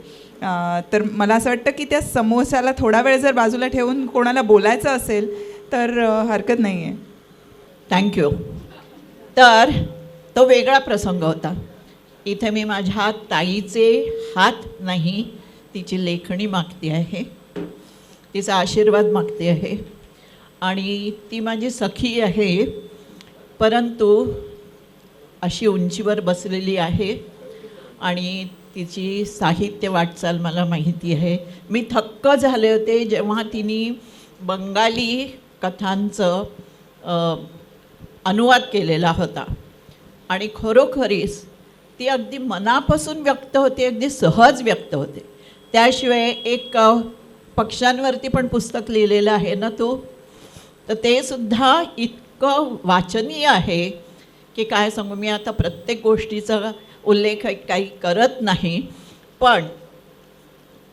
[SPEAKER 6] तर मला असं वाटतं की त्या समोस्याला थोडा वेळ जर बाजूला ठेवून कोणाला बोलायचं असेल तर हरकत नाही आहे.
[SPEAKER 9] थँक्यू. तर तो वेगळा प्रसंग होता. इथे मी माझ्या ताईचे हात नाही, तिची लेखणी मागते आहे, तिचा आशीर्वाद मागते आहे आणि ती माझी सखी आहे, परंतु अशी उंचीवर बसलेली आहे आणि तिची साहित्य वाटचाल मला माहिती आहे. मी थक्क झाले होते जेव्हा तिने बंगाली कथांचं अनुवाद केलेला होता आणि खरोखरीच ती अगदी मनापासून व्यक्त होते, अगदी सहज व्यक्त होते. त्याशिवाय एक पक्ष्यांवरती पण पुस्तक लिहिलेलं आहे ना तू, तर ते सुद्धा इतकं वाचनीय आहे की काय सांगू. मी आता प्रत्येक गोष्टीचा उल्लेख काही करत नाही, पण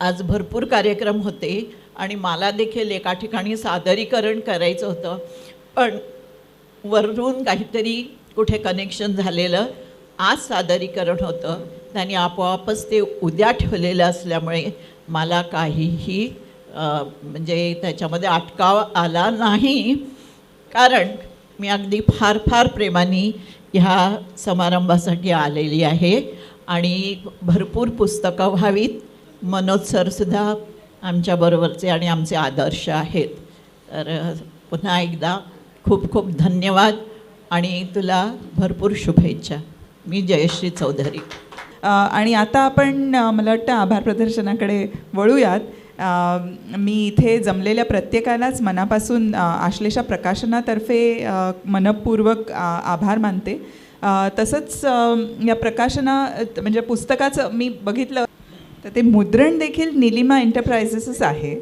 [SPEAKER 9] आज भरपूर कार्यक्रम होते आणि मला देखील एका ठिकाणी सादरीकरण करायचं होतं, पण वरून काहीतरी कुठे कनेक्शन झालेलं. आज सादरीकरण होतं, त्यांनी आपोआपच ते उद्या ठेवलेलं असल्यामुळे मला काहीही म्हणजे त्याच्यामध्ये अटकाव आला नाही, कारण मी अगदी फार फार प्रेमाने ह्या समारंभासाठी आलेली आहे आणि भरपूर पुस्तकं व्हावीत. मनोज सरसुद्धा आमच्याबरोबरचे आणि आमचे आदर्श आहेत. तर पुन्हा एकदा खूप खूप धन्यवाद आणि तुला भरपूर शुभेच्छा. मी जयश्री चौधरी.
[SPEAKER 6] आणि आता आपण मला वाटतं आभार प्रदर्शनाकडे वळूयात. मी इथे जमलेल्या प्रत्येकालाच मनापासून आश्लेषा प्रकाशनातर्फे मनपूर्वक आभार मानते. तसंच या म्हणजे पुस्तकाचं मी बघितलं तर ते मुद्रण देखील निलिमा एंटरप्राइजेसच आहे.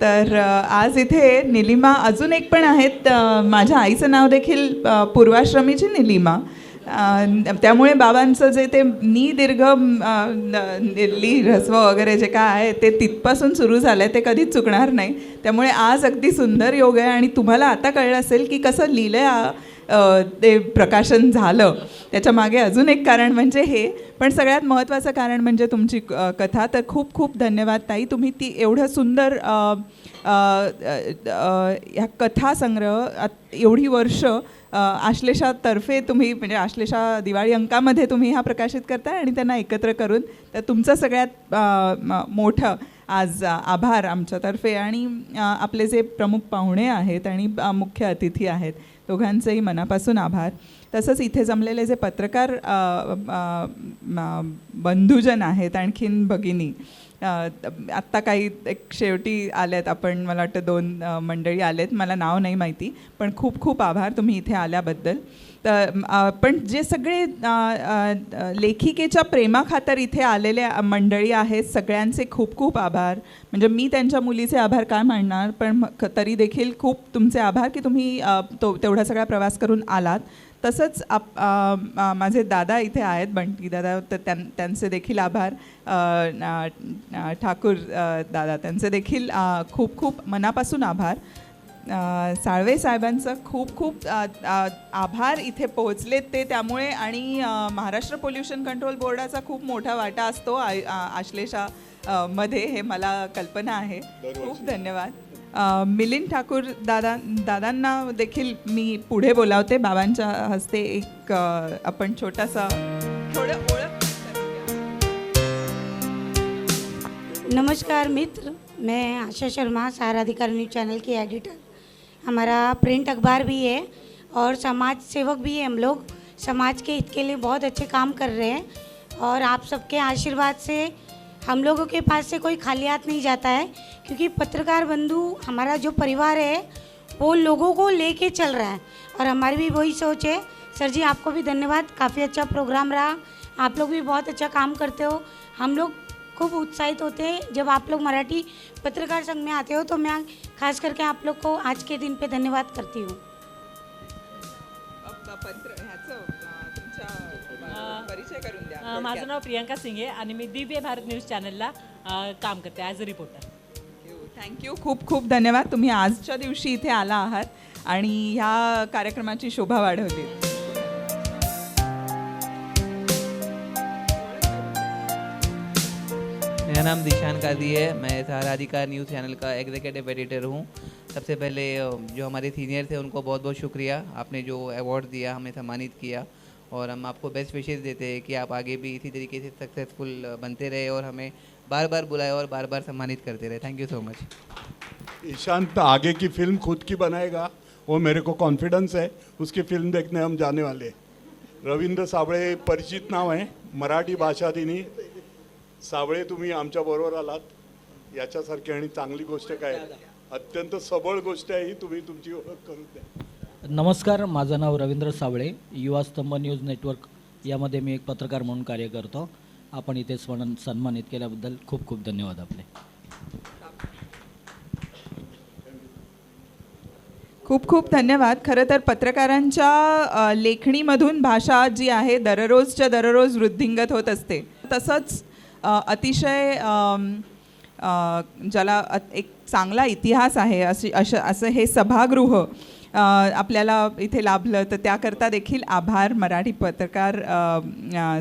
[SPEAKER 6] तर आज इथे निलिमा अजून एक पण आहेत. माझ्या आईचं नाव देखील पूर्वाश्रमीची निलिमा, त्यामुळे बाबांचं जे ते दीर्घ ली ऱ्हस्व वगैरे जे काय आहे ते तिथपासून सुरू झालं आहे, ते कधीच चुकणार नाही. त्यामुळे आज अगदी सुंदर योग आहे आणि तुम्हाला आता कळलं असेल की कसं लिहिलं ते प्रकाशन झालं. त्याच्या मागे अजून एक कारण म्हणजे हे, पण सगळ्यात महत्त्वाचं कारण म्हणजे तुमची कथा. तर खूप खूप धन्यवाद ताई, तुम्ही ती एवढं सुंदर ह्या कथासंग्रह एवढी वर्ष आश्लेषातर्फे तुम्ही म्हणजे आश्लेषा दिवाळी अंकामध्ये तुम्ही हा प्रकाशित करताय आणि त्यांना एकत्र करून, तर तुमचं सगळ्यात मोठं आज आभार आमच्यातर्फे आणि आपले जे प्रमुख पाहुणे आहेत आणि मुख्य अतिथी आहेत दोघांचेही मनापासून आभार. तसंच इथे जमलेले जे पत्रकार बंधुजन आहेत, आणखीन भगिनी आत्ता काही एक शेवटी आल्यात, आपण मला वाटतं 2 मंडळी आलेत, मला नाव नाही माहिती, पण खूप खूप आभार तुम्ही इथे आल्याबद्दल. तर पण जे सगळे लेखिकेच्या प्रेमाखातर इथे आलेले मंडळी आहेत सगळ्यांचे खूप खूप आभार. म्हणजे मी त्यांच्या मुलीचे आभार काय मानणार, पण तरी देखील खूप तुमचे आभार की तुम्ही तेवढा सगळा प्रवास करून आलात. तसंच माझे दादा इथे आहेत, बंटी दादा, तर त्यांचे देखील आभार. ठाकूर दादा, त्यांचे देखील खूप खूप मनापासून आभार. साळवे साहेबांचं खूप खूप आभार, इथे पोहोचलेत ते त्यामुळे. आणि महाराष्ट्र पोल्युशन कंट्रोल बोर्डाचा खूप मोठा वाटा असतो आश्लेषा मध्ये, हे मला कल्पना आहे. खूप धन्यवाद. मिलिंद ठाकूर दादांना देखील मी पुढे बोलावते. बाबांच्या हस्ते एक आपण छोटासा थोडं ओळख.
[SPEAKER 10] नमस्कार मित्र, मैं आशा शर्मा, सहारा अधिकार न्यूज़ चैनल की एडिटर. हमारा प्रिंट अखबार भी है और समाज सेवक भी है. हम लोग समाज के हित के लिए बहुत अच्छे काम कर रहे हैं और आप सबके आशीर्वाद से हम लोगों के पास से कोई खाली हाथ नहीं जाता है, क्योंकि पत्रकार बंधु हमारा जो परिवार है वो लोगों को लेके चल रहा है और हमारी भी वही सोच है. सर जी आपको भी धन्यवाद, काफ़ी अच्छा प्रोग्राम रहा. आप लोग भी बहुत अच्छा काम करते हो. हम लोग खूब उत्साहित होते हैं जब आप लोग मराठी पत्रकार संघ में आते हो, तो मैं खास करके आप लोग को आज के दिन पे धन्यवाद करती हूँ.
[SPEAKER 6] परिचय करून द्या.
[SPEAKER 11] माझं नाव प्रियंका सिंगे आणि मी दिव्य भारत न्यूज चॅनलला काम करते ॲज अ रिपोर्टर.
[SPEAKER 6] थँक्यू. खूप खूप धन्यवाद. तुम्ही आजच्या दिवशी इथे आला आहात आणि ह्या कार्यक्रमाची शोभा वाढवली.
[SPEAKER 12] मेरा नाम दिशान कादी है. मैं सहारा अधिकार न्यूज़ चैनल का एग्जीक्यूटिव एडिटर हूँ. सबसे पहले जो हमारे सीनियर थे उनको बहुत बहुत शुक्रिया. आपने जो अवार्ड दिया, हमें सम्मानित किया, और हम आपको बेस्ट विशेस देते हैं कि आप आगे भी इसी तरीके से सक्सेसफुल बनते रहे और हमें बार बार बुलाए और बार बार सम्मानित करते रहे. Thank you so much.
[SPEAKER 1] Ishant आगे की फिल्म खुद की बनाएगा, वो मेरे को कॉन्फिडेंस है. उसकी फिल्म देखने हम जाने वाले. रवींद्र साबळे परिचित नाव आहे, मराठी भाषा दिनी. साबळे तुम्ही आमच्याबरोबर आलात, याच्यासारखी आणि चांगली गोष्ट काय, अत्यंत सबळ गोष्ट आहे ही. तुम्ही तुमची ओळख करून द्या.
[SPEAKER 13] नमस्कार, माझं नाव रवींद्र साबळे. युवा स्तंभ न्यूज नेटवर्क यामध्ये मी एक पत्रकार म्हणून कार्य करतो. आपण इथे सन्मानित केल्याबद्दल खूप खूप धन्यवाद आपले.
[SPEAKER 6] खूप खूप धन्यवाद. खरं तर पत्रकारांच्या लेखणीमधून भाषा जी आहे दररोजच्या दररोज वृद्धिंगत होत असते. तसंच अतिशय ज्याला एक चांगला इतिहास आहे असं हे सभागृह आपल्याला इथे लाभलं, तर त्याकरता देखील आभार मराठी पत्रकार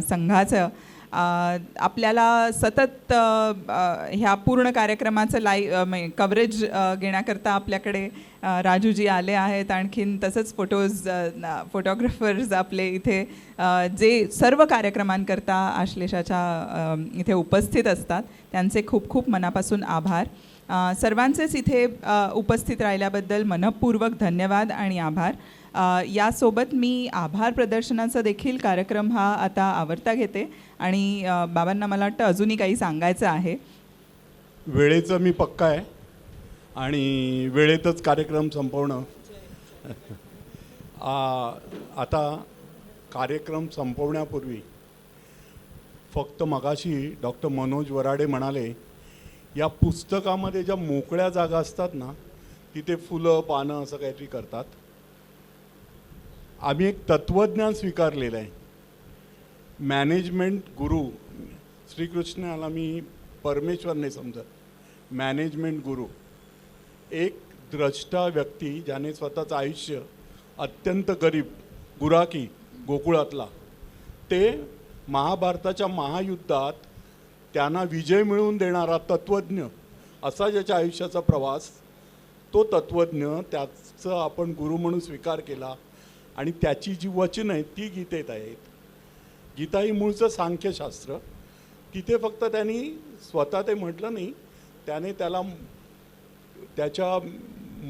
[SPEAKER 6] संघाचं. आपल्याला सतत ह्या पूर्ण कार्यक्रमाचं कव्हरेज घेण्याकरता आपल्याकडे राजूजी आले आहेत. आणखीन तसंच फोटोग्राफर्स आपले इथे जे सर्व कार्यक्रमांकरता आश्लेषाच्या इथे उपस्थित असतात, त्यांचे खूप खूप मनापासून आभार. सर्वांचेच इथे उपस्थित राहिल्याबद्दल मनपूर्वक धन्यवाद आणि आभार. यासोबत मी आभार प्रदर्शनाचा देखील कार्यक्रम हा आता आवरता घेते आणि बाबांना मला वाटतं अजूनही काही सांगायचं आहे.
[SPEAKER 1] वेळेचं मी पक्का आहे आणि वेळेतच कार्यक्रम संपवणं. आता कार्यक्रम संपवण्यापूर्वी फक्त मगाशी डॉक्टर मनोज वराडे म्हणाले, या पुस्तकामध्ये ज्या मोकळ्या जागा असतात ना, तिथे फुलं पानं असं काहीतरी करतात. आम्ही एक तत्त्वज्ञान स्वीकारलेलं आहे. मॅनेजमेंट गुरु, श्रीकृष्णाला मी परमेश्वर नाही समजत, मॅनेजमेंट गुरु. एक द्रष्टा व्यक्ती ज्याने स्वतःचं आयुष्य अत्यंत गरीब, गुराकी गोकुळातला, ते महाभारताच्या महायुद्धात त्यांना विजय मिळवून देणारा तत्त्वज्ञ, असा ज्याच्या आयुष्याचा प्रवास, तो तत्त्वज्ञ, त्याचं आपण गुरु म्हणून स्वीकार केला. आणि त्याची जी वचनं आहेत ती गीतेत आहेत. गीता ही मूळचं सांख्यशास्त्र. तिथे फक्त त्यांनी स्वतः ते म्हटलं नाही, त्याने त्याला त्याच्या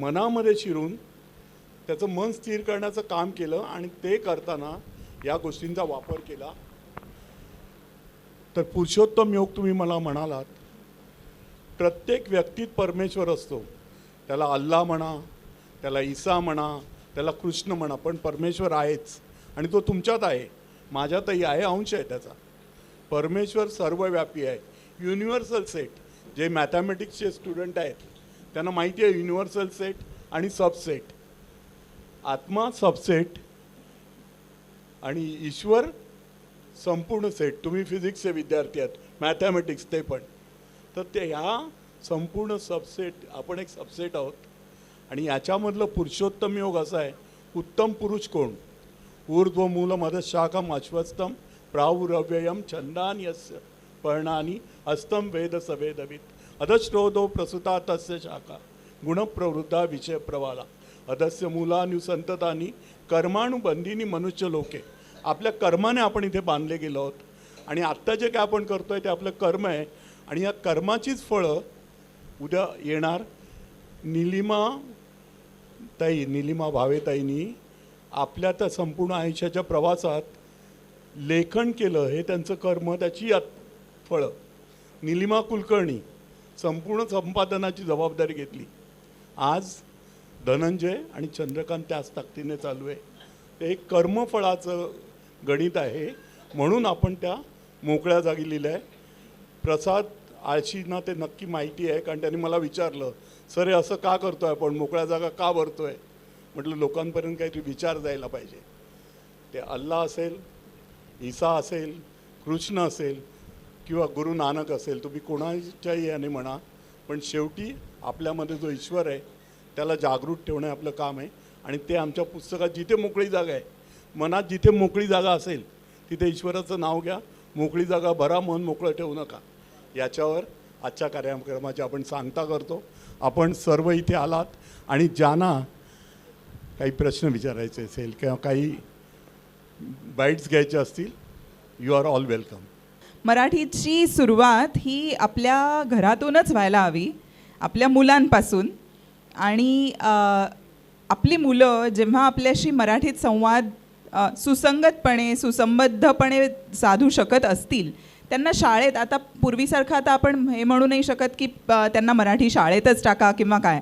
[SPEAKER 1] मनामध्ये शिरून त्याचं मन स्थिर करण्याचं काम केलं आणि ते करताना या गोष्टींचा वापर केला. तर पुरुषोत्तम योग तुम्ही मला म्हणालात, प्रत्येक व्यक्तीत परमेश्वर असतो. त्याला अल्लाह म्हणा, त्याला ईसा म्हणा, त्याला कृष्ण म्हणा, पण परमेश्वर आहेच आणि तो तुमच्यात आहे, माझ्यातही आहे, अंश आहे त्याचा. परमेश्वर सर्वव्यापी आहे, युनिव्हर्सल सेट. जे मॅथमॅटिक्सचे स्टुडंट आहेत त्यांना माहिती आहे युनिव्हर्सल सेट आणि सबसेट. आत्मा सबसेट आणि ईश्वर संपूर्ण सेट. तुम्ही फिजिक्सचे विद्यार्थी आहात, मॅथमॅटिक्स ते पण. तर ते ह्या संपूर्ण सबसेट, आपण एक सबसेट आहोत. आणि याच्यामधलं पुरुषोत्तम योग असा आहे, उत्तम पुरुष कोण? ऊर्ध्व मूल मदशाखम अश्वस्तम प्रावुरव्ययम छंदान्यस्य पर्णानी हस्तम वेद सवेदवित अधश्रोधो प्रसुता तस्य शाखा गुणप्रवृद्धा विषय प्रवाला अधस्य मूलानुसंततानी कर्मानुबंधीनी मनुष्य लोके. आपल्या कर्माने आपण इथे बांधले गेलो आहोत आणि आत्ता जे काय आपण करतोय ते आपलं कर्म आहे. आणि या कर्माचीच फळं उद्या येणार. निलिमा भावेताईंनी आपल्या त्या संपूर्ण आयुष्याच्या प्रवासात लेखन केलं, हे त्यांचं कर्म, त्याची फळं. निलिमा कुलकर्णी संपूर्ण संपादनाची जबाबदारी घेतली. आज धनंजय आणि चंद्रकांत त्याच ताकदीने चालू आहे. ते एक कर्मफळाचं गणित आहे, म्हणून आपण त्या मोकळ्या जागी लिहिलं आहे. प्रसाद आळशींना ते नक्की माहिती आहे, कारण त्यांनी मला विचारलं, सर हे असं का करतो आहे आपण, मोकळ्या जागा का भरतो आहे? म्हटलं लोकांपर्यंत काहीतरी विचार जायला पाहिजे. ते अल्लाह असेल, ईसा असेल, कृष्ण असेल, किंवा गुरु नानक असेल, तुम्ही कोणाच्याही याने म्हणा, पण शेवटी आपल्यामध्ये जो ईश्वर आहे त्याला जागृत ठेवणे आपलं काम आहे. आणि ते आमच्या पुस्तकात जिथे मोकळी जागा आहे, मनात जिथे मोकळी जागा असेल तिथे ईश्वराचं नाव घ्या, मोकळी जागा भरा, मन मोकळं ठेवू नका. याच्यावर आजच्या कार्यक्रमाची आपण सांगता करतो. आपण सर्व इथे आलात आणि ज्यांना काही प्रश्न विचारायचे असेल किंवा काही बाईट्स घ्यायचे असतील, यू आर ऑल वेलकम.
[SPEAKER 6] मराठीची सुरुवात ही आपल्या घरातूनच व्हायला हवी, आपल्या मुलांपासून. आणि आपली मुलं जेव्हा आपल्याशी मराठीत संवाद सुसंगतपणे सुसंबद्धपणे साधू शकत असतील, त्यांना शाळेत, आता पूर्वीसारखं आता आपण हे म्हणू नाही शकत की त्यांना मराठी शाळेतच टाका किंवा काय,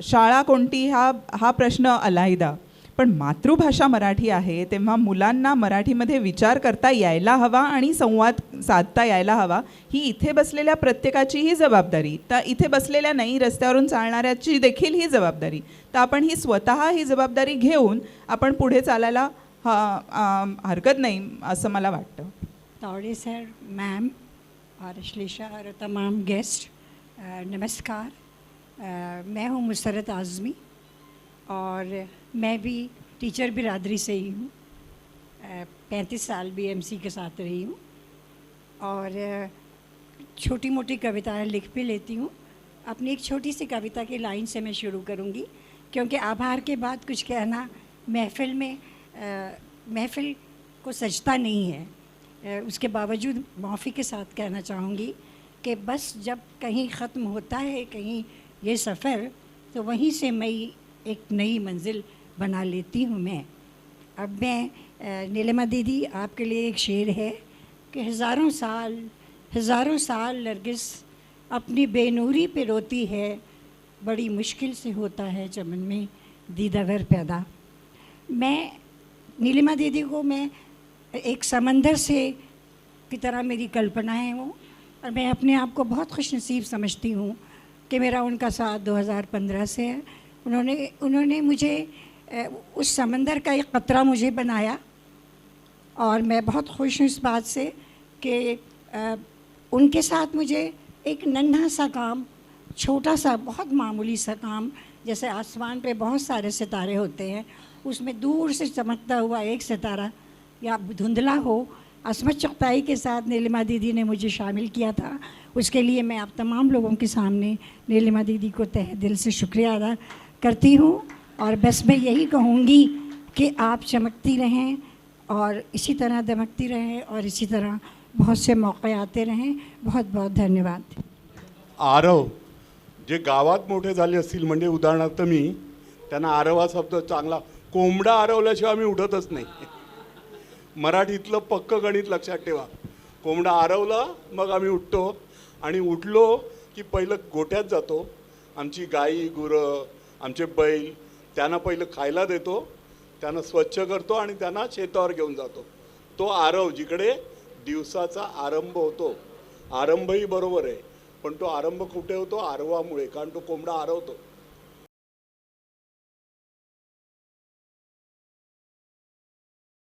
[SPEAKER 6] शाळा कोणती हा प्रश्न अलाहिदा, पण मातृभाषा मराठी आहे तेव्हा मुलांना मराठीमध्ये विचार करता यायला हवा आणि संवाद साधता यायला हवा. ही इथे बसलेल्या प्रत्येकाचीही जबाबदारी, तर इथे बसलेल्या नाही, रस्त्यावरून चालणाऱ्याची देखील ही जबाबदारी. तर आपण ही स्वतः ही जबाबदारी घेऊन आपण पुढे चालायला हरकत नाही असं मला वाटतं.
[SPEAKER 7] तावड़े सर, मैम और अश्लेषा और तमाम गेस्ट, नमस्कार. मैं हूँ मुसरत आज़मी और मैं भी टीचर बिरादरी से ही हूँ. 35 साल BMC के साथ रही हूँ और छोटी मोटी कविताएं लिख भी लेती हूँ. अपनी एक छोटी सी कविता की लाइन से मैं शुरू करूँगी, क्योंकि आभार के बाद कुछ कहना महफिल को सजता नहीं है. उसके बावजूद माफ़ी के साथ कहना चाहूँगी कि बस जब कहीं ख़त्म होता है कहीं ये सफ़र, तो वहीं से मैं एक नई मंजिल बना लेती हूँ मैं. अब मैं नीलिमा दीदी, आपके लिए एक शेर है कि हज़ारों साल नरगिस अपनी बेनूरी पे रोती है, बड़ी मुश्किल से होता है चमन में दीदावर पैदा. मैं नीलिमा दीदी को मैं एक समंदर से की तरह मेरी कल्पनाएं हो, और मैं अपने आप को बहुत खुशनसीब समझती हूँ कि मेरा उनका साथ 2015 से है. उन्होंने मुझे उस समंदर का एक कतरा मुझे बनाया, और मैं बहुत खुश हूँ इस बात से कि उनके साथ मुझे एक नन्हा सा काम, छोटा सा, बहुत मामूली सा काम, जैसे आसमान पे बहुत सारे सितारे होते हैं, उसमें दूर से चमकता हुआ एक सितारा या धुंधला हो, असमत चौकताई के साथ नीलिमा दीदी ने मुझे शामिल किया था. उसके लिए मैं आप तमाम लोगों के सामने नीलिमा दीदी को तहे दिल से शुक्रिया अदा करती हूँ. और बस मैं यही कहूँगी कि आप चमकती रहें और इसी तरह दमकती रहें और इसी तरह बहुत से मौके आते रहें. बहुत बहुत धन्यवाद.
[SPEAKER 1] आरव जे गावात मोठे झाले असतील, म्हणजे उदाहरणार्थ मी त्यांना आरव हा शब्द चांगला, कोंबडा आरवल्याशिवाय आम्ही उठतच नाही. मराठीतलं पक्क गणित लक्षात ठेवा. कोंबडा आरवला मग आम्ही उठतो, आणि उठलो की पहिलं गोठ्यात जातो. आमची गाई गुरं, आमचे बैल, त्यांना पहिलं खायला देतो, त्यांना स्वच्छ करतो आणि त्यांना शेतावर घेऊन जातो. तो आरव जिकडे दिवसाचा आरंभ होतो. आरंभही बरोबर आहे, पण तो आरंभ कुठे होतो? आरवामुळे, कारण तो कोंबडा आरवतो.